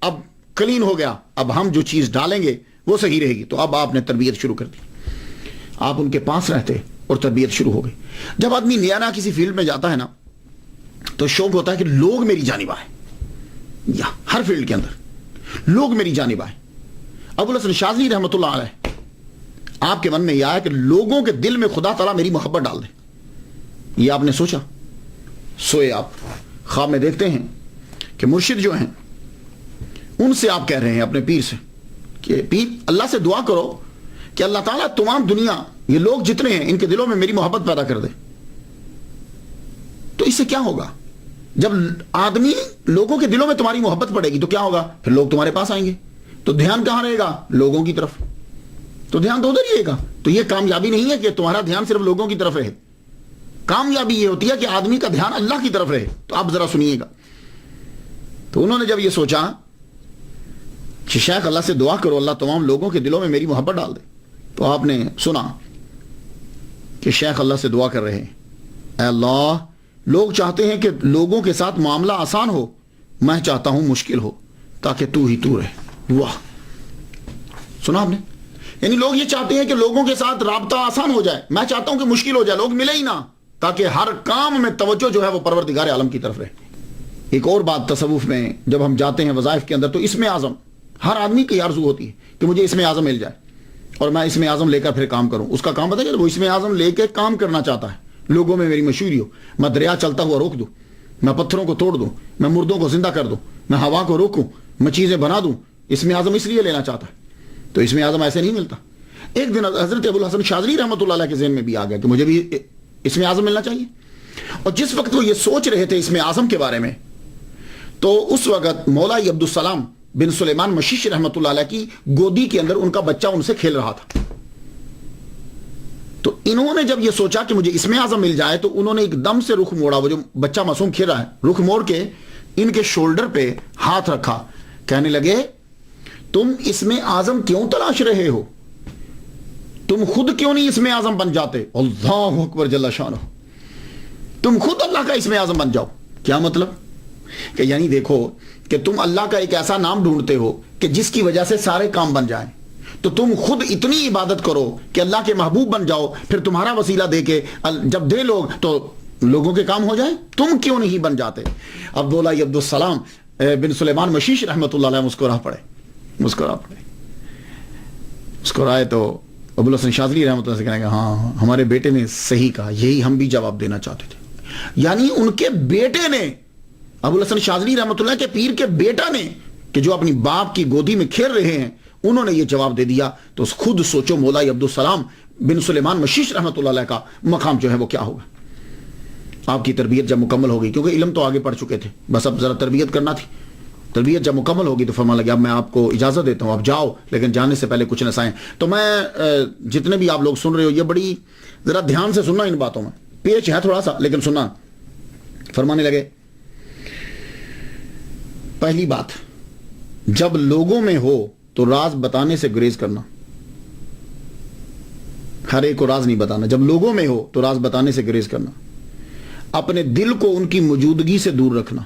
اب کلین ہو گیا، اب ہم جو چیز ڈالیں گے وہ صحیح رہے گی. تو اب آپ نے تربیت شروع کر دی. آپ ان کے پاس رہتے اور تربیت شروع ہو گئی. جب آدمی نیا نیا کسی فیلڈ میں جاتا ہے نا تو شوق ہوتا ہے کہ لوگ میری جانب آئیں. یا ہر فیلڈ کے اندر لوگ میری جانب آئیں. ابوالحسن شاذلی رحمۃ اللہ علیہ، آپ کے من میں یہ آیا کہ لوگوں کے دل میں خدا تعالیٰ میری محبت ڈال دے. یہ آپ نے سوچا. سوئے آپ، خواب میں دیکھتے ہیں کہ مرشد جو ہیں ان سے آپ کہہ رہے ہیں اپنے پیر سے کہ پیر اللہ سے دعا کرو کہ اللہ تعالیٰ تمام دنیا، یہ لوگ جتنے ہیں، ان کے دلوں میں میری محبت پیدا کر دے. تو اس سے کیا ہوگا؟ جب آدمی لوگوں کے دلوں میں تمہاری محبت پڑے گی تو کیا ہوگا؟ پھر لوگ تمہارے پاس آئیں گے. تو دھیان کہاں رہے گا؟ لوگوں کی طرف. تو دھیان تو ادھر ہی رہے گا. تو یہ کامیابی نہیں ہے کہ تمہارا دھیان صرف لوگوں کی طرف رہے. کامیابی یہ ہوتی ہے کہ آدمی کا دھیان اللہ کی طرف رہے. تو آپ ذرا سنیے گا. تو انہوں نے جب یہ سوچا کہ شیخ اللہ سے دعا کرو اللہ تمام لوگوں کے دلوں میں میری محبت ڈال دے، تو آپ نے سنا کہ شیخ اللہ سے دعا کر رہے ہیں، اے اللہ لوگ چاہتے ہیں کہ لوگوں کے ساتھ معاملہ آسان ہو، میں چاہتا ہوں مشکل ہو تاکہ تو ہی تو رہے. واہ، سنا آپ نے؟ یعنی لوگ یہ چاہتے ہیں کہ لوگوں کے ساتھ رابطہ آسان ہو جائے، میں چاہتا ہوں کہ مشکل ہو جائے، لوگ ملے ہی نہ، تاکہ ہر کام میں توجہ جو ہے وہ پروردگار عالم کی طرف رہے. ایک اور بات تصوف میں جب ہم جاتے ہیں وظائف کے اندر تو اسم اعظم ہر آدمی کی آرزو ہوتی ہے کہ مجھے اسم اعظم مل جائے اور میں اسم اعظم لے کر پھر کام کروں. اس کا کام بتائیے، وہ اسم اعظم لے کے کام کرنا چاہتا ہے، لوگوں میں میری مشہوری ہو، میں دریا چلتا ہوا روک دوں، میں پتھروں کو توڑ دوں، میں مردوں کو زندہ کر دوں، میں ہوا کو روکوں، میں چیزیں بنا دوں. اسم اعظم اس لیے لینا چاہتا ہے. تو اسم اعظم ایسے نہیں ملتا. ایک دن حضرت ابوالحسن شاذلی رحمۃ اللہ علیہ کے ذہن میں بھی آ گیا کہ مجھے بھی اسم اعظم ملنا چاہیے. اور جس وقت وہ یہ سوچ رہے تھے اسم اعظم کے بارے میں، تو اس وقت مولائی عبدالسلام بن سلیمان مشیش رحمۃ اللہ علیہ کی گودی کے اندر ان کا بچہ ان سے کھیل رہا تھا. تو انہوں نے جب یہ سوچا کہ مجھے اسم اعظم مل جائے تو انہوں نے ایک دم سے رخ موڑا، وہ جو بچہ معصوم کھیل رہا ہے، رخ موڑ کے ان کے شولڈر پہ ہاتھ رکھا، کہنے لگے تم اسم اعظم کیوں تلاش رہے ہو؟ تم خود کیوں نہیں اسم اعظم بن جاتے؟ اللہ اکبر جل شانہ، تم خود اللہ کا اسم اعظم بن جاؤ. کیا مطلب؟ کہ یعنی دیکھو کہ تم اللہ کا ایک ایسا نام ڈھونڈتے ہو کہ جس کی وجہ سے سارے کام بن جائیں، تو تم خود اتنی عبادت کرو کہ اللہ کے محبوب بن جاؤ، پھر تمہارا وسیلہ دے کے جب دے لوگ تو لوگوں کے کام ہو جائیں. تم کیوں نہیں بن جاتے؟ عبداللہ عبدالسلام بن سلیمان مشیش رحمۃ اللہ علیہ مسکرائے تو ابوالحسن شاذلی رحمۃ اللہ سے کہنے گا ہاں ہمارے بیٹے نے صحیح کہا, یہی ہم بھی جواب دینا چاہتے تھے. یعنی ان کے بیٹے نے, ابوالحسن شاذلی رحمۃ اللہ کے پیر کے بیٹا نے, کہ جو اپنی باپ کی گودی میں کھیل رہے ہیں, انہوں نے یہ جواب دے دیا. تو خود سوچو مولا عبدالسلام بن سلیمان مشیش رحمۃ اللہ علیہ کا مقام جو ہے وہ کیا ہوگا. آپ کی تربیت جب مکمل ہوگی, کیونکہ علم تو آگے پڑھ چکے تھے, بس اب ذرا تربیت کرنا تھی. تربیت جب مکمل ہوگی تو فرمانے لگے اب میں آپ کو اجازت دیتا ہوں, آپ جاؤ, لیکن جانے سے پہلے کچھ نصائحیں. تو میں جتنے بھی آپ لوگ سن رہے ہو, یہ بڑی ذرا دھیان سے سننا ان باتوں میں, پیچ ہے تھوڑا سا لیکن سننا. فرمانے لگے پہلی بات, جب لوگوں میں ہو تو راز بتانے سے گریز کرنا. ہر ایک کو راز نہیں بتانا. جب لوگوں میں ہو تو راز بتانے سے گریز کرنا. اپنے دل کو ان کی موجودگی سے دور رکھنا.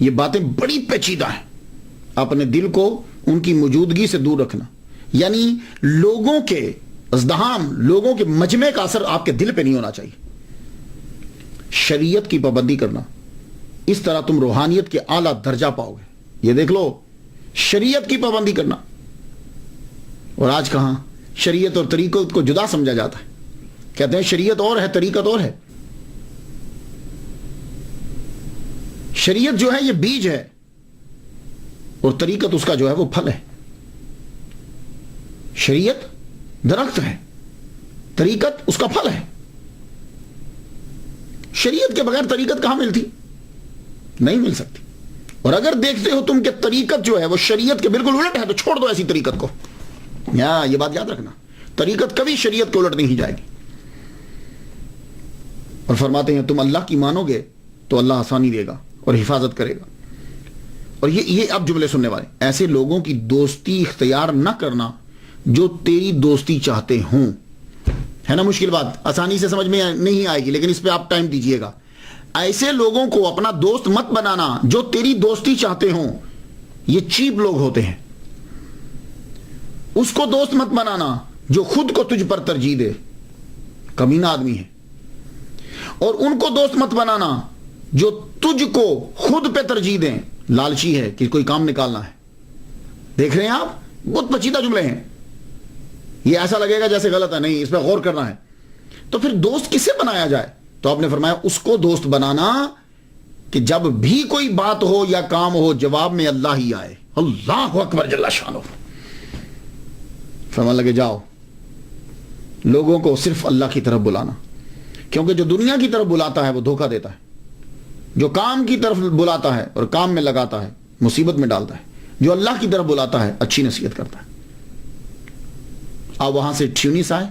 یہ باتیں بڑی پیچیدہ ہیں. اپنے دل کو ان کی موجودگی سے دور رکھنا یعنی لوگوں کے ازدحام, لوگوں کے مجمع کا اثر آپ کے دل پہ نہیں ہونا چاہیے. شریعت کی پابندی کرنا, اس طرح تم روحانیت کے اعلیٰ درجہ پاؤ گے. یہ دیکھ لو, شریعت کی پابندی کرنا. اور آج کہاں شریعت اور طریقت کو جدا سمجھا جاتا ہے. کہتے ہیں شریعت اور ہے, طریقت اور ہے. شریعت جو ہے یہ بیج ہے, اور طریقت اس کا جو ہے وہ پھل ہے. شریعت درخت ہے, طریقت اس کا پھل ہے. شریعت کے بغیر طریقت کہاں ملتی؟ نہیں مل سکتی. اور اگر دیکھتے ہو تم کہ طریقت جو ہے وہ شریعت کے بالکل الٹ ہے, تو چھوڑ دو ایسی طریقت کو. یہ بات یاد رکھنا, طریقت کبھی شریعت کے الٹ نہیں جائے گی. اور فرماتے ہیں تم اللہ کی مانو گے تو اللہ آسانی دے گا اور حفاظت کرے گا. اور یہ اب جملے سننے والے, ایسے لوگوں کی دوستی اختیار نہ کرنا جو تیری دوستی چاہتے ہوں. ہے نا مشکل بات, آسانی سے سمجھ میں نہیں آئے گی, لیکن اس پہ آپ ٹائم دیجئے گا. ایسے لوگوں کو اپنا دوست مت بنانا جو تیری دوستی چاہتے ہوں. یہ چیپ لوگ ہوتے ہیں. اس کو دوست مت بنانا جو خود کو تجھ پر ترجیح دے, کمینہ آدمی ہے. اور ان کو دوست مت بنانا جو تجھ کو خود پہ ترجیح دیں, لالچی ہے کہ کوئی کام نکالنا ہے. دیکھ رہے ہیں آپ, بہت پیچیدہ جملے ہیں. یہ ایسا لگے گا جیسے غلط ہے, نہیں, اس پہ غور کرنا ہے. تو پھر دوست کسے بنایا جائے؟ تو آپ نے فرمایا اس کو دوست بنانا کہ جب بھی کوئی بات ہو یا کام ہو جواب میں اللہ ہی آئے. اللہ اکبر جل شانہ. فرمان لگے جاؤ لوگوں کو صرف اللہ کی طرف بلانا, کیونکہ جو دنیا کی طرف بلاتا ہے وہ دھوکہ دیتا ہے. جو کام کی طرف بلاتا ہے اور کام میں لگاتا ہے مصیبت میں ڈالتا ہے. جو اللہ کی طرف بلاتا ہے اچھی نصیحت کرتا ہے. آپ وہاں سے ٹیونس آئے,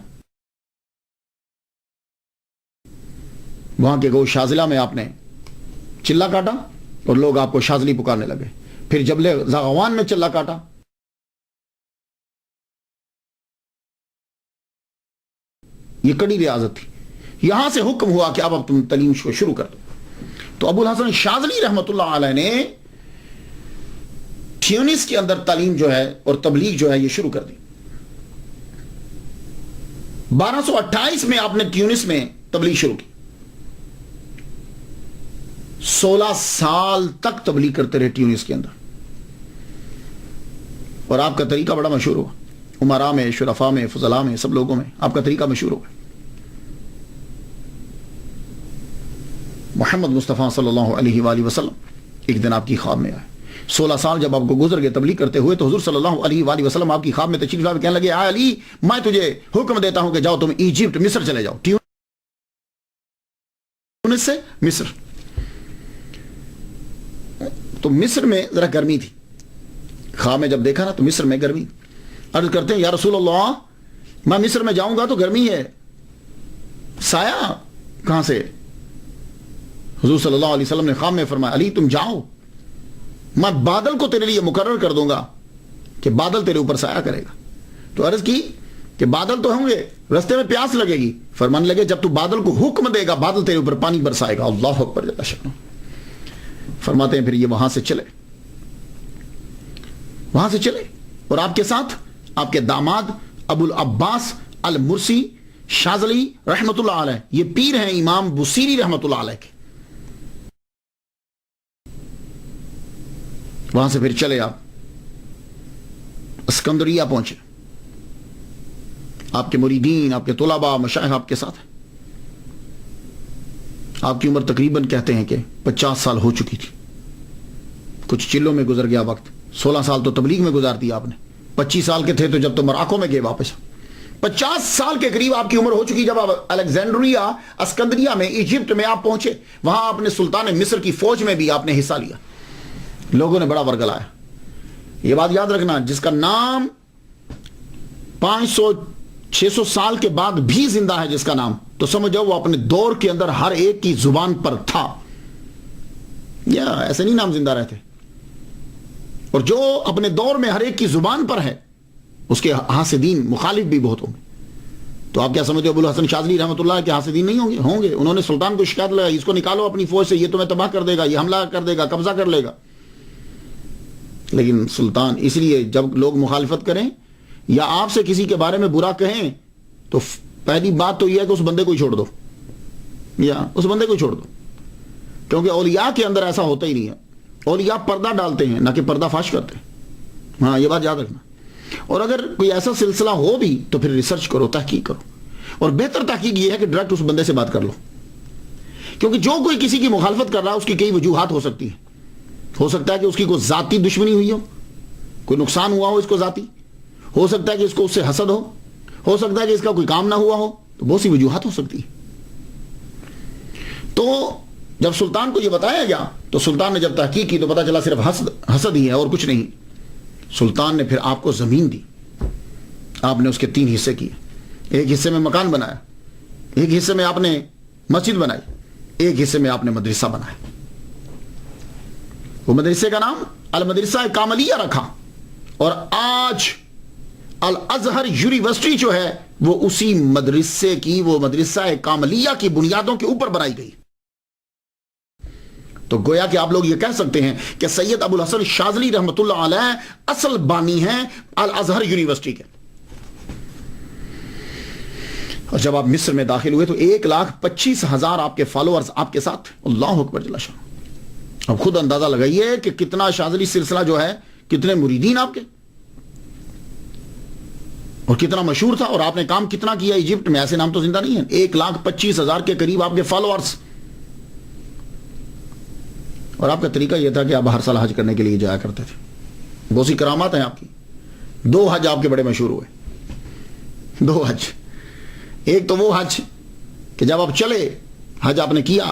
وہاں کے گو شاذلہ میں آپ نے چلا کاٹا اور لوگ آپ کو شاذلی پکارنے لگے. پھر جبل زاغوان میں چلا کاٹا. یہ کڑی ریاضت تھی. یہاں سے حکم ہوا کہ اب تم تعلیم کو شروع کر دو. تو ابو الحسن شاذلی رحمۃ اللہ علیہ نے ٹیونس کے اندر تعلیم جو ہے اور تبلیغ جو ہے یہ شروع کر دی. 1228 میں آپ نے ٹیونس میں تبلیغ شروع کی. 16 سال تک تبلیغ کرتے رہے ٹیونس کے اندر. اور آپ کا طریقہ بڑا مشہور ہوا. عمراء میں, شرفاء میں, فضلاء میں, سب لوگوں میں آپ کا طریقہ مشہور ہوا. محمد مصطفیٰ صلی اللہ علیہ وآلہ وسلم ایک دن آپ کی خواب میں آئے. 16 سال جب آپ کو گزر گئے تبلیغ کرتے ہوئے, تو حضور صلی اللہ علیہ وآلہ وسلم آپ کی خواب میں تشریف لائے, کہنے لگے اے علی, میں تجھے حکم دیتا ہوں کہ جاؤ تم ایجپٹ مصر چلے جاؤ. ٹیونس سے مصر. تو مصر میں ذرا گرمی تھی. خواب میں جب دیکھا نا تو مصر میں گرمی. عرض کرتے ہیں یا رسول اللہ, میں مصر میں جاؤں گا تو گرمی ہے, سایہ کہاں سے؟ حضور صلی اللہ علیہ وسلم نے خواب میں فرمایا علی تم جاؤ, میں بادل کو تیرے لیے مقرر کر دوں گا کہ بادل تیرے اوپر سایہ کرے گا. تو عرض کی کہ بادل تو ہوں گے, رستے میں پیاس لگے گی. فرمانے لگے جب تو بادل کو حکم دے گا بادل تیرے اوپر پانی برسائے گا. اللہ اکبر جل شانہ. فرماتے ہیں پھر یہ وہاں سے چلے اور آپ کے ساتھ آپ کے داماد ابو العباس المرسی شاذلی رحمت اللہ علیہ, یہ پیر ہیں امام بصیری رحمت اللہ علیہ کے. وہاں سے پھر چلے آپ اسکندریہ پہنچے. آپ کے مریدین، آپ کے طلباء، مشائخ آپ کے ساتھ ہیں. آپ کی عمر تقریباً کہتے ہیں کہ 50 سال ہو چکی تھی. کچھ چلوں میں گزر گیا وقت. 16 سال تو تبلیغ میں گزار دیا آپ نے. 25 سال کے تھے تو جب تو مراکو میں گئے واپس. 50 سال کے قریب آپ کی عمر ہو چکی جب آپ الیگزینڈریا اسکندریہ میں ایجپٹ میں آپ پہنچے. وہاں آپ نے سلطان مصر کی فوج میں بھی آپ نے حصہ لیا. لوگوں نے بڑا ورگلایا. یہ بات یاد رکھنا، جس کا نام 500-600 سال کے بعد بھی زندہ ہے جس کا نام، تو سمجھو وہ اپنے دور کے اندر ہر ایک کی زبان پر تھا. یا ایسے نہیں نام زندہ رہتے. اور جو اپنے دور میں ہر ایک کی زبان پر ہے اس کے حاسدین مخالف بھی بہت ہوں گے. تو آپ کیا سمجھتے ہو ابوالحسن شاذلی رحمۃ اللہ کے حاسدین نہیں ہوں گے؟ ہوں گے. انہوں نے سلطان کو شکایت لگائی، اس کو نکالو اپنی فوج سے، یہ تمہیں تباہ کر دے گا، یہ حملہ کر دے گا، قبضہ کر لے گا. لیکن سلطان، اس لیے جب لوگ مخالفت کریں یا آپ سے کسی کے بارے میں برا کہیں تو پہلی بات تو یہ ہے کہ اس بندے کو ہی چھوڑ دو، یا اس بندے کو ہی چھوڑ دو. کیونکہ اولیاء کے اندر ایسا ہوتا ہی نہیں ہے. اولیاء پردہ ڈالتے ہیں نہ کہ پردہ فاش کرتے ہیں. ہاں، یہ بات یاد رکھنا. اور اگر کوئی ایسا سلسلہ ہو بھی تو پھر ریسرچ کرو، تحقیق کرو. اور بہتر تحقیق یہ ہے کہ ڈائریکٹ اس بندے سے بات کر لو. کیونکہ جو کوئی کسی کی مخالفت کر رہا ہے اس کی کئی وجوہات ہو سکتی ہیں. ہو سکتا ہے کہ اس کی کوئی ذاتی دشمنی ہوئی ہو، کوئی نقصان ہوا ہو اس کو ذاتی. ہو سکتا ہے کہ اس کو اس سے حسد ہو سکتا ہے کہ اس کا کوئی کام نہ ہوا ہو. تو بہت سی وجوہات ہو سکتی ہیں. تو جب سلطان کو یہ بتایا گیا تو سلطان نے جب تحقیق کی تو پتا چلا صرف حسد ہی ہے اور کچھ نہیں. سلطان نے پھر آپ کو زمین دی. آپ نے اس کے 3 حصے کیے. ایک حصے میں مکان بنایا، ایک حصے میں آپ نے مسجد بنائی، ایک حصے میں آپ نے مدرسہ بنایا. وہ مدرسے کا نام المدرسہ کاملیہ رکھا. اور آج الازہر یونیورسٹی جو ہے وہ اسی مدرسے کی، وہ مدرسہ کاملیہ کی بنیادوں کے اوپر بنائی گئی. تو گویا کہ آپ لوگ یہ کہہ سکتے ہیں کہ سید ابوالحسن شاذلی رحمۃ اللہ علیہ اصل بانی ہیں الازہر یونیورسٹی کے. اور جب آپ مصر میں داخل ہوئے تو 1,25,000 آپ کے فالوورز آپ کے ساتھ. اللہ اکبر جل شانہ. اب خود اندازہ لگائیے کہ کتنا شاذلی سلسلہ جو ہے، کتنے مریدین آپ کے، اور کتنا مشہور تھا. اور آپ نے کام کتنا کیا ایجپٹ میں. ایسے نام تو زندہ نہیں ہیں. 1,25,000 کے قریب آپ کے فالوورز. اور آپ کا طریقہ یہ تھا کہ آپ ہر سال حج کرنے کے لیے جایا کرتے تھے. بہت سی کرامات ہیں آپ کی. 2 حج آپ کے بڑے مشہور ہوئے. 2 حج. ایک تو وہ حج کہ جب آپ چلے، حج آپ نے کیا،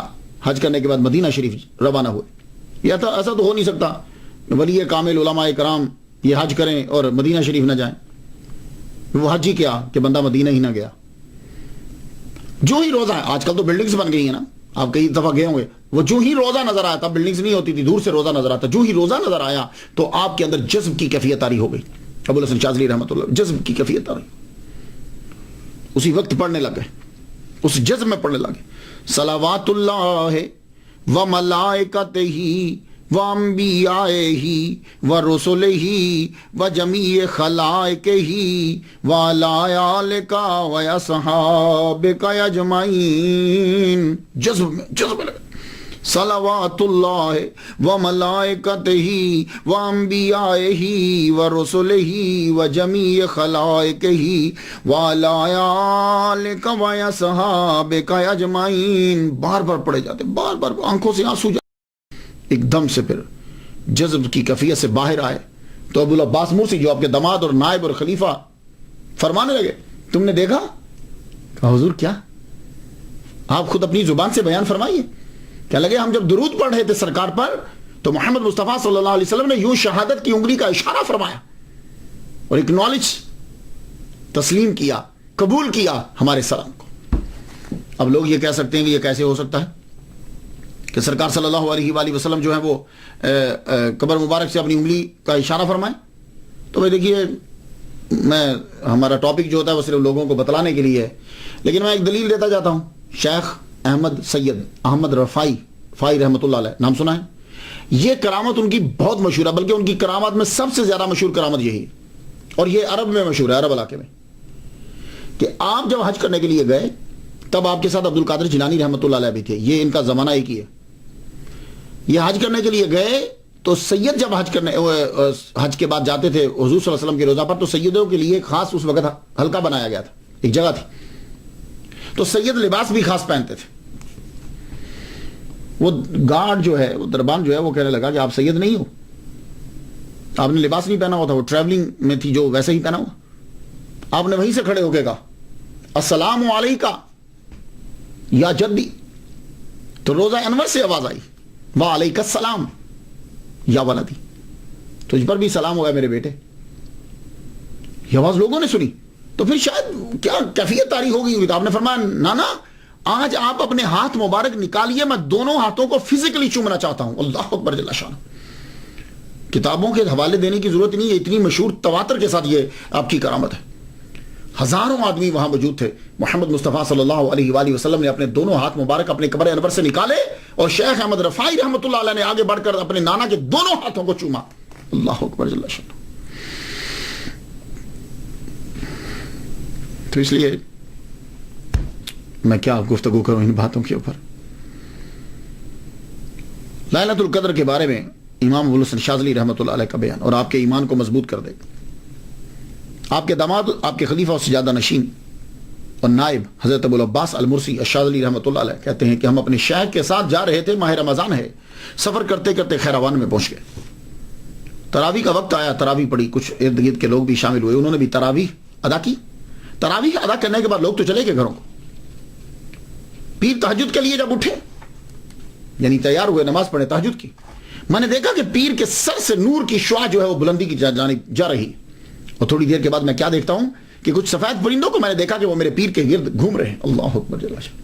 حج کرنے کے بعد مدینہ شریف روانہ ہوئے. یہ تھا ایسا تو ہو نہیں سکتا ولی کامل علماء کرام یہ حج کریں اور مدینہ شریف نہ جائیں. وہ حج ہی کیا کہ بندہ مدینہ ہی نہ گیا. جو ہی روزہ ہے، آج کل تو بلڈنگز بن گئی ہیں نا، آپ کئی دفعہ گئے ہوں گے. وہ جو ہی روزہ نظر آیا تھا، بلڈنگز نہیں ہوتی تھی، دور سے روزہ نظر آتا. جو ہی روزہ نظر آیا تو آپ کے اندر جذب کی کیفیت طاری ہو گئی. ابوالحسن شاذلی رحمۃ اللہ جذب کی کیفیت طاری. اسی وقت پڑھنے لگے، اس جذب میں پڑھنے لگے. صلوات اللہ و ملائکتہ و انبیائہ و رسلہ و جمیع خلائقہ و علی آلہ و اصحابہ اجمعین. جذب میں لگے. صلوات اللہ و ملائکتہ و انبیائہ و رسلہ و جمیع خلائقہ و علی آلہ و اصحابہ اجمعین. بار بار پڑھے جاتے، بار بار آنکھوں سے آنسو جاتے. ایک دم سے پھر جذب کی کیفیت سے باہر آئے تو ابو العباس مرسی جو آپ کے داماد اور نائب اور خلیفہ فرمانے لگے، تم نے دیکھا؟ کہا حضور کیا؟ آپ خود اپنی زبان سے بیان فرمائیے. کہنے لگے ہم جب درود پڑھ رہے تھے سرکار پر تو محمد مصطفیٰ صلی اللہ علیہ وسلم نے یوں شہادت کی انگلی کا اشارہ فرمایا اور اکنالج تسلیم کیا، قبول کیا ہمارے سلام کو. اب لوگ یہ کہہ سکتے ہیں کہ یہ کیسے ہو سکتا ہے کہ سرکار صلی اللہ علیہ وآلہ وسلم جو ہے وہ قبر مبارک سے اپنی انگلی کا اشارہ فرمائیں. تو بھائی دیکھیے، ہمارا ٹاپک جو ہوتا ہے وہ صرف لوگوں کو بتلانے کے لیے ہے، لیکن میں ایک دلیل دیتا جاتا ہوں. شیخ احمد سید احمد رفائی رحمۃ اللہ علیہ، نام سنا ہے؟ یہ کرامت ان کی بہت مشہور ہے، بلکہ ان کی کرامات میں سب سے زیادہ مشہور کرامت یہی ہے. اور یہ عرب میں مشہور ہے، عرب علاقے میں، کہ آپ جب حج کرنے کے لیے گئے تب آپ کے ساتھ عبد القادر جیلانی رحمۃ اللہ علیہ بھی تھے. یہ ان کا زمانہ ایک ہی ہے. یہ حج کرنے کے لیے گئے تو سید جب حج کے بعد جاتے تھے حضور صلی اللہ علیہ وسلم کے روزہ پر، تو سیدوں کے لیے خاص اس وقت حلقہ بنایا گیا تھا. ایک جگہ تھی. تو سید لباس بھی خاص پہنتے تھے. وہ گارڈ جو ہے، وہ دربان جو ہے، وہ کہنے لگا کہ آپ سید نہیں ہو، آپ نے لباس نہیں پہنا ہوا تھا، وہ ٹریولنگ میں تھی جو ویسے ہی پہنا ہوا. آپ نے وہیں سے کھڑے ہو کے کہا السلام علیکہ یا جدی. تو روزہ انور سے آواز آئی وعلیکہ السلام یا ولدی، تجھ پر بھی سلام ہوگا میرے بیٹے. یہ آواز لوگوں نے سنی تو پھر شاید کیا کیفیت تاری ہو گئی ہوئی. تو آپ نے فرمایا نانا آج آپ اپنے ہاتھ مبارک نکالیے، میں دونوں ہاتھوں کو فزیکلی چومنا چاہتا ہوں. اللہ اکبر جل شان. کتابوں کے حوالے دینے کی ضرورت نہیں ہے، اتنی مشہور تواتر کے ساتھ یہ آپ کی کرامت ہے. ہزاروں آدمی وہاں موجود تھے. محمد مصطفیٰ صلی اللہ علیہ وآلہ وسلم نے اپنے دونوں ہاتھ مبارک اپنے قبر انور سے نکالے اور شیخ احمد رفاعی رحمۃ اللہ علیہ نے آگے بڑھ کر اپنے نانا کے دونوں ہاتھوں کو چوما. اللہ اکبر جل شان. تو اس لیے میں کیا گفتگو کروں ان باتوں کے اوپر. لیلۃ القدر کے بارے میں امام ابو الحسن شاذلی رحمۃ اللہ علیہ کا بیان اور آپ کے ایمان کو مضبوط کر دے. آپ کے داماد، آپ کے خلیفہ اور سجادہ نشین اور نائب حضرت ابو العباس المرسی الشاذلی رحمۃ اللہ علیہ کہتے ہیں کہ ہم اپنے شیخ کے ساتھ جا رہے تھے، ماہ رمضان ہے، سفر کرتے کرتے خیروان میں پہنچ گئے. تراویح کا وقت آیا، تراویح پڑھی، کچھ ارد گرد کے لوگ بھی شامل ہوئے، انہوں نے بھی تراویح ادا کی. تراویح ادا کرنے کے بعد لوگ تو چلے گئے گھروں کو. پیر تہجد کے لیے جب اٹھے، یعنی تیار ہوئے نماز پڑھے تہجد کی، میں نے دیکھا کہ پیر کے سر سے نور کی شعاع جو ہے وہ بلندی کی جانب جا رہی. اور تھوڑی دیر کے بعد میں کیا دیکھتا ہوں کہ کچھ سفید پرندوں کو میں نے دیکھا کہ وہ میرے پیر کے گرد گھوم رہے ہیں. اللہ اکبر جل شان.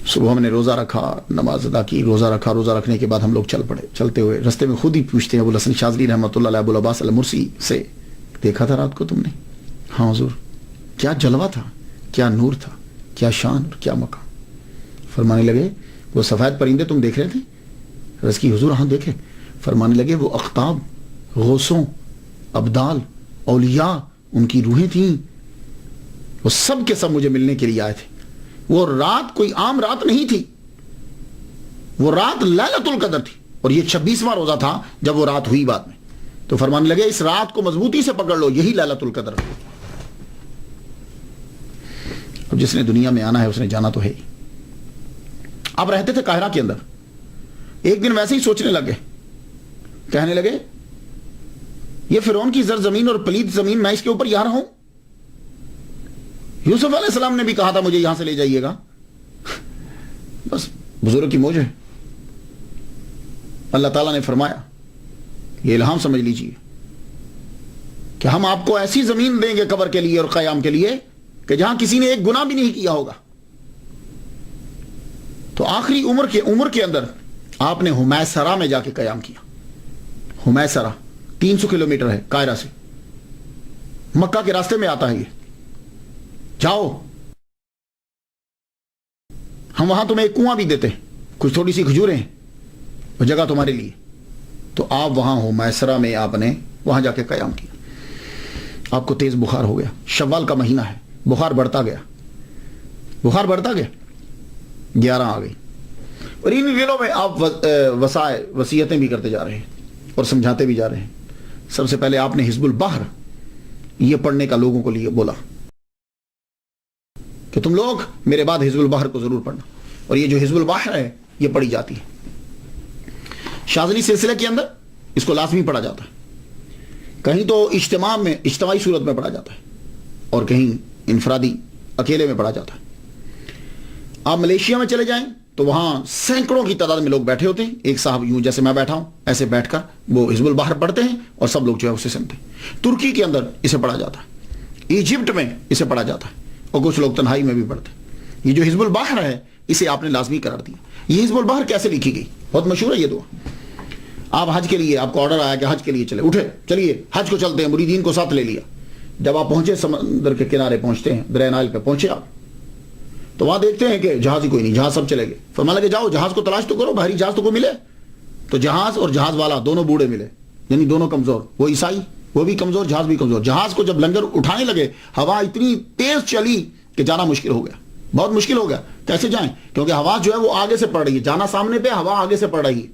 صبح ہم نے روزہ رکھا، نماز ادا کی، روزہ رکھا. روزہ رکھنے کے بعد ہم لوگ چل پڑے. چلتے ہوئے رستے میں خود ہی پوچھتے ہیں ابو الحسن شاذلی رحمۃ اللہ علیہ ابو العباس المرسی سے، دیکھا تھا رات کو تم نے؟ ہاں حضور. کیا جلوہ تھا، کیا نور تھا، کیا شان اور کیا مقام. فرمانے لگے وہ سفید پرندے تم دیکھ رہے تھے؟ رس کی حضور ہاں دیکھے. فرمانے لگے وہ اقطاب، غوثوں، ابدال، اولیاء، ان کی روحیں تھیں، وہ سب کے سب مجھے ملنے کے لیے آئے تھے. وہ رات کوئی عام رات نہیں تھی، وہ رات لیلۃ القدر تھی اور یہ 26واں روزہ تھا جب وہ رات ہوئی بعد میں. تو فرمانے لگے اس رات کو مضبوطی سے پکڑ لو، یہی لیلۃ القدر. اب جس نے دنیا میں آنا ہے اس نے جانا تو ہے ہی. آپ رہتے تھے قاہرہ کے اندر. ایک دن ویسے ہی سوچنے لگے، کہنے لگے یہ فرعون کی زرزمین اور پلید زمین، میں اس کے اوپر یہاں رہوں؟ یوسف علیہ السلام نے بھی کہا تھا مجھے یہاں سے لے جائیے گا. بس بزرگ کی موج ہے. اللہ تعالیٰ نے فرمایا، یہ الہام سمجھ لیجیے، کہ ہم آپ کو ایسی زمین دیں گے قبر کے لیے اور قیام کے لیے کہ جہاں کسی نے ایک گناہ بھی نہیں کیا ہوگا. تو آخری عمر کے اندر آپ نے ہمیسرہ میں جا کے قیام کیا. ہمیسرہ 300 کلومیٹر ہے قاہرہ سے، مکہ کے راستے میں آتا ہے. یہ جاؤ، ہم وہاں تمہیں ایک کنواں بھی دیتے ہیں، کچھ تھوڑی سی کھجوریں ہیں، وہ جگہ تمہارے لیے. تو آپ وہاں ہمیسرہ میں آپ نے وہاں جا کے قیام کیا. آپ کو تیز بخار ہو گیا. شوال کا مہینہ ہے، بخار بڑھتا گیا، بخار بڑھتا گیا. 11 آ گئی. اور ان دنوں میں آپ وصیتیں بھی کرتے جا رہے ہیں اور سمجھاتے بھی جا رہے ہیں. سب سے پہلے آپ نے حزب البحر یہ پڑھنے کا لوگوں کو لیے بولا کہ تم لوگ میرے بعد حزب البحر کو ضرور پڑھنا. اور یہ جو حزب البحر ہے یہ پڑھی جاتی ہے. شاذلی سلسلے کے اندر اس کو لازمی پڑھا جاتا ہے. کہیں تو اجتماع میں، اجتماعی صورت میں پڑھا جاتا ہے، اور کہیں انفرادی اکیلے میں پڑھا جاتا ہے. آپ ملیشیا میں چلے جائیں تو وہاں سینکڑوں کی تعداد میں لوگ بیٹھے ہوتے ہیں. ایک صاحب یوں جیسے میں بیٹھا ہوں ایسے بیٹھ کر وہ حزب البحر پڑھتے ہیں اور سب لوگ جو ہے اسے سنتے ہیں. ترکی کے اندر اسے پڑھا جاتا ہے، ایجپٹ میں اسے پڑھا جاتا ہے، اور کچھ لوگ تنہائی میں بھی پڑھتے ہیں. یہ جو حزب البحر ہے اسے آپ نے لازمی قرار دیا. یہ حزب البحر کیسے لکھی گئی؟ بہت مشہور ہے یہ دعا. آپ حج کے لیے، آپ کو آرڈر آیا کہ حج کے لیے چلے، اٹھے چلیے حج کو چلتے ہیں، مریدین کو ساتھ لے لیا. جب آپ پہنچے سمندر کے کنارے پہنچتے ہیں، دریا نائل پہ پہنچے آپ، تو وہاں دیکھتے ہیں کہ جہاز ہی کوئی نہیں، جہاز سب چلے گئے. فرمانے لگے جاؤ جہاز کو تلاش تو کرو، باہری جہاز تو کوئی ملے. تو جہاز اور جہاز والا دونوں بوڑھے ملے، یعنی دونوں کمزور. وہ عیسائی، وہ بھی کمزور، جہاز بھی کمزور. جہاز کو جب لنگر اٹھانے لگے، ہوا اتنی تیز چلی کہ جانا مشکل ہو گیا، بہت مشکل ہو گیا. کیسے جائیں؟ کیونکہ ہوا جو ہے وہ آگے سے پڑ رہی ہے، جانا سامنے پہ، ہوا آگے سے پڑ رہی ہے.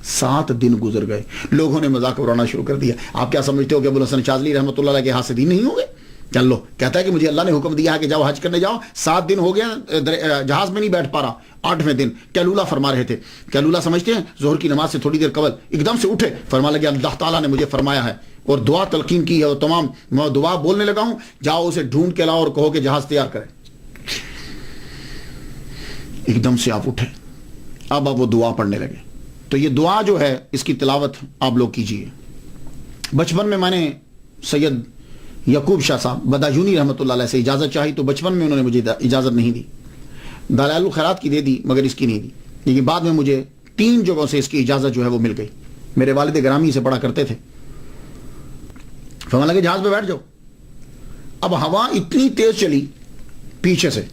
7 دن گزر گئے. لوگوں نے مذاق اڑانا شروع کر دیا. آپ کیا سمجھتے ہو کہ ابو الحسن شاذلی رحمۃ اللہ علیہ کے ہاتھ سے دین نہیں ہو گئے؟ چل لو. کہتا ہے کہ مجھے اللہ نے حکم دیا ہے کہ جاؤ حج کرنے جاؤ. 7 دن ہو گیا جہاز میں نہیں بیٹھ پا رہا. 8ویں دن کیلولہ فرما رہے تھے. کیلولہ سمجھتے ہیں؟ ظہر کی نماز سے تھوڑی دیر قبل ایک دم سے اٹھے, فرما لگے اللہ تعالیٰ نے مجھے فرمایا ہے اور دعا تلقین کی ہے اور تمام میں دعا بولنے لگا ہوں, جاؤ اسے ڈھونڈ کے لاؤ اور کہو کہ جہاز تیار کرے. ایک دم سے آپ اٹھے, اب وہ دعا پڑھنے لگے. تو یہ دعا جو ہے اس کی تلاوت آپ لوگ کیجئے. بچپن میں نے سید یعقوب شاہ صاحب بدایونی رحمۃ اللہ علیہ سے اجازت چاہی تو بچپن میں انہوں نے مجھے اجازت نہیں دی. دلائل الخیرات کی دے دی مگر اس کی نہیں دی. لیکن بعد میں مجھے 3 جگہوں سے اس کی اجازت جو ہے وہ مل گئی. میرے والد گرامی سے پڑھا کرتے تھے. فرمانے لگے جہاز پہ بیٹھ جاؤ. اب ہوا اتنی تیز چلی پیچھے سے,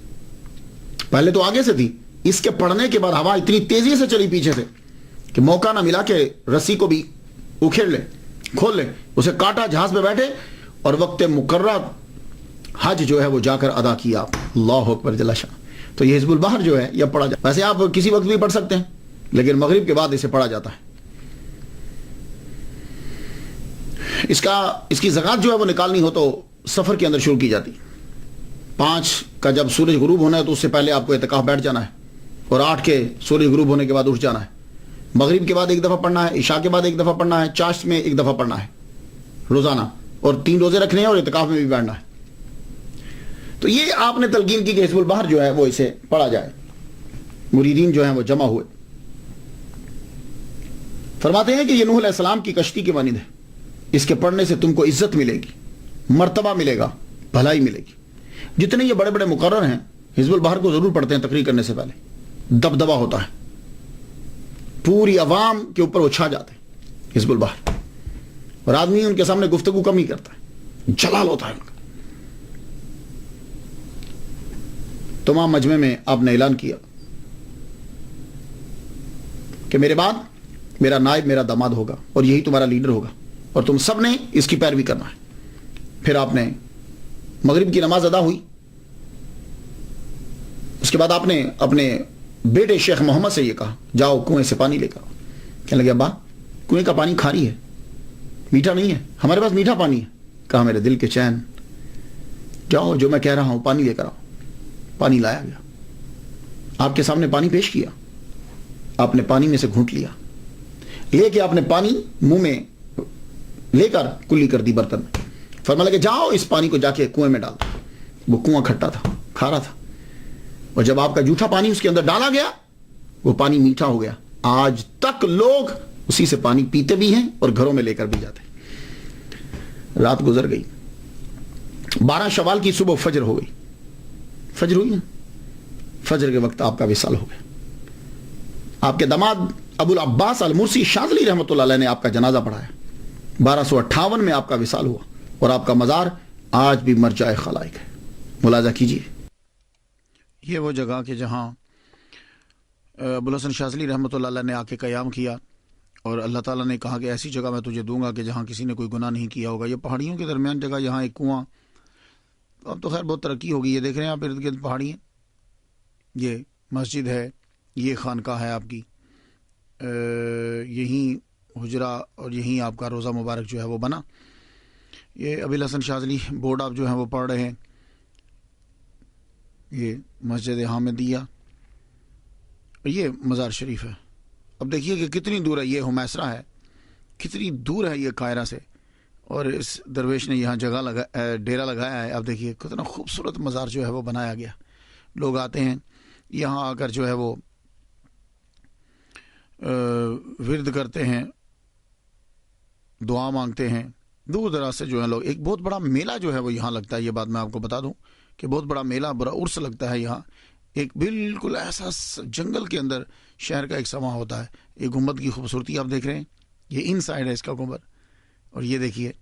پہلے تو آگے سے تھی, اس کے پڑھنے کے بعد ہوا اتنی تیزی سے چلی پیچھے سے کہ موقع نہ ملا کہ رسی کو بھی اکھیڑ لے, کھول لے. اسے کاٹا, جہاز پہ بیٹھے اور وقت مقررہ حج جو ہے وہ جا کر ادا کیا. اللہ اکبر جل شان. تو یہ حزب البحر جو ہے یہ پڑھا جاتا ہے. ویسے آپ کسی وقت بھی پڑھ سکتے ہیں لیکن مغرب کے بعد اسے پڑھا جاتا ہے. اس کی زکات جو ہے وہ نکالنی ہو تو سفر کے اندر شروع کی جاتی. 5 کا جب سورج غروب ہونا ہے تو اس سے پہلے آپ کو اعتکاف بیٹھ جانا ہے اور 8 کے سورج غروب ہونے کے بعد اٹھ جانا ہے. مغرب کے بعد 1 دفعہ پڑھنا ہے, عشاء کے بعد 1 دفعہ پڑھنا ہے, چاشت میں 1 دفعہ پڑھنا ہے روزانہ, اور 3 روزے رکھنے ہیں اور اعتکاف میں بھی بیٹھنا ہے. تو یہ آپ نے تلقین کی کہ حزب البحر جو ہے وہ اسے پڑھا جائے. مریدین جو ہیں وہ جمع ہوئے. فرماتے ہیں کہ یہ نوح علیہ السلام کی کشتی کی مانند ہے. اس کے پڑھنے سے تم کو عزت ملے گی, مرتبہ ملے گا, بھلائی ملے گی. جتنے یہ بڑے بڑے مقرر ہیں حزب البحر کو ضرور پڑھتے ہیں تقریر کرنے سے پہلے. دبدبا ہوتا ہے, پوری عوام کے اوپر وہ چھا جاتے ہیں حزب البحر, اور آدمی ان کے سامنے گفتگو کم ہی کرتا ہے, جلال ہوتا ہے ان کا. تمام مجمع میں آپ نے اعلان کیا کہ میرے بعد میرا نائب میرا داماد ہوگا اور یہی تمہارا لیڈر ہوگا اور تم سب نے اس کی پیروی کرنا ہے. پھر آپ نے مغرب کی نماز ادا ہوئی. اس کے بعد آپ نے اپنے بیٹے شیخ محمد سے یہ کہا جاؤ کنویں سے پانی لے کر. کہنے لگے ابا کنویں کا پانی کھاری ہے, میٹھا نہیں ہے, ہمارے پاس میٹھا پانی ہے. کہا میرے دل کے چین, جاؤ جو میں کہہ رہا ہوں پانی لے کر آؤ. پانی لایا گیا, آپ کے سامنے پانی پیش کیا. آپ نے پانی میں سے گھونٹ لیا, لے کے آپ نے پانی منہ میں لے کر کلی کر دی برتن میں. فرمایا کہ جاؤ اس پانی کو جا کے کنویں میں ڈال. وہ کنواں کھٹا تھا, کھارا تھا, اور جب آپ کا جھوٹا پانی اس کے اندر ڈالا گیا وہ پانی میٹھا ہو گیا. آج تک لوگ اسی سے پانی پیتے بھی ہیں اور گھروں میں لے کر بھی جاتے ہیں. رات گزر گئی, 12 شوال کی صبح فجر ہو گئی. فجر ہوئی نا, فجر کے وقت آپ کا وصال ہو گیا. آپ کے داماد ابو العباس المرسی شاذلی رحمۃ اللہ علیہ نے آپ کا جنازہ پڑھایا. 1258 میں آپ کا وصال ہوا اور آپ کا مزار آج بھی مرجع خلائق ہے. ملاحظہ کیجیے, یہ وہ جگہ کہ جہاں ابو الحسن شاذلی رحمۃ اللہ علیہ نے آ کے قیام کیا اور اللہ تعالیٰ نے کہا کہ ایسی جگہ میں تجھے دوں گا کہ جہاں کسی نے کوئی گناہ نہیں کیا ہوگا. یہ پہاڑیوں کے درمیان جگہ, یہاں ایک کنواں. اب تو خیر بہت ترقی ہوگی. یہ دیکھ رہے ہیں آپ ارد گرد پہاڑی ہیں, یہ مسجد ہے, یہ خانقاہ ہے آپ کی, یہیں حجرہ اور یہیں آپ کا روزہ مبارک جو ہے وہ بنا. یہ ابو الحسن شاذلی بورڈ آپ جو ہیں وہ پڑھ رہے ہیں. یہ مسجد حامدیہ, یہ مزار شریف ہے. اب دیکھیے کہ کتنی دور ہے, یہ ہمیسرا ہے, کتنی دور ہے یہ قاہرہ سے, اور اس درویش نے یہاں جگہ ڈیرا لگایا ہے. اب دیکھیے کتنا خوبصورت مزار جو ہے وہ بنایا گیا. لوگ آتے ہیں یہاں آ کر جو ہے وہ ورد کرتے ہیں, دعا مانگتے ہیں. دور دراز سے جو ہے لوگ, ایک بہت بڑا میلہ جو ہے وہ یہاں لگتا ہے. یہ بات میں آپ کو بتا دوں کہ بہت بڑا میلہ, بڑا عرس لگتا ہے یہاں. ایک بالکل ایسا جنگل کے اندر شہر کا ایک سما ہوتا ہے. یہ گنبد کی خوبصورتی آپ دیکھ رہے ہیں, یہ ان سائڈ ہے اس کا گنبد, اور یہ دیکھیے.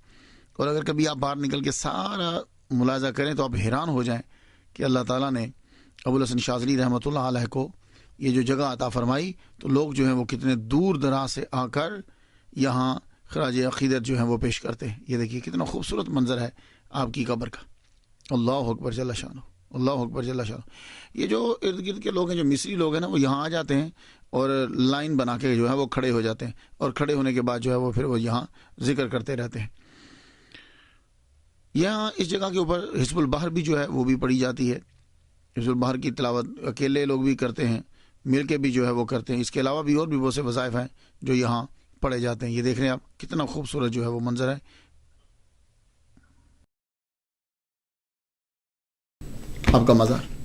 اور اگر کبھی آپ باہر نکل کے سارا ملاحظہ کریں تو آپ حیران ہو جائیں کہ اللہ تعالیٰ نے ابو الحسن شاذلی رحمۃ اللہ علیہ کو یہ جو جگہ عطا فرمائی, تو لوگ جو ہیں وہ کتنے دور دراز سے آ کر یہاں خراج عقیدت جو ہیں وہ پیش کرتے ہیں. یہ دیکھیے کتنا خوبصورت منظر ہے آپ کی قبر کا. اللہ اکبر جل شانہ, اللہ اکبر جل شانہ. یہ جو ارد گرد کے لوگ ہیں, جو مصری لوگ ہیں نا, وہ یہاں آ جاتے ہیں اور لائن بنا کے جو ہے وہ کھڑے ہو جاتے ہیں, اور کھڑے ہونے کے بعد جو ہے وہ پھر وہ یہاں ذکر کرتے رہتے ہیں. یہاں اس جگہ کے اوپر حزب البحر بھی جو ہے وہ بھی پڑھی جاتی ہے. حزب البحر کی تلاوت اکیلے لوگ بھی کرتے ہیں, مل کے بھی جو ہے وہ کرتے ہیں. اس کے علاوہ بھی اور بھی بہت سے وظائف ہیں جو یہاں پڑھے جاتے ہیں. یہ دیکھ رہے ہیں آپ کتنا خوبصورت جو ہے وہ منظر ہے. آپ کا مزار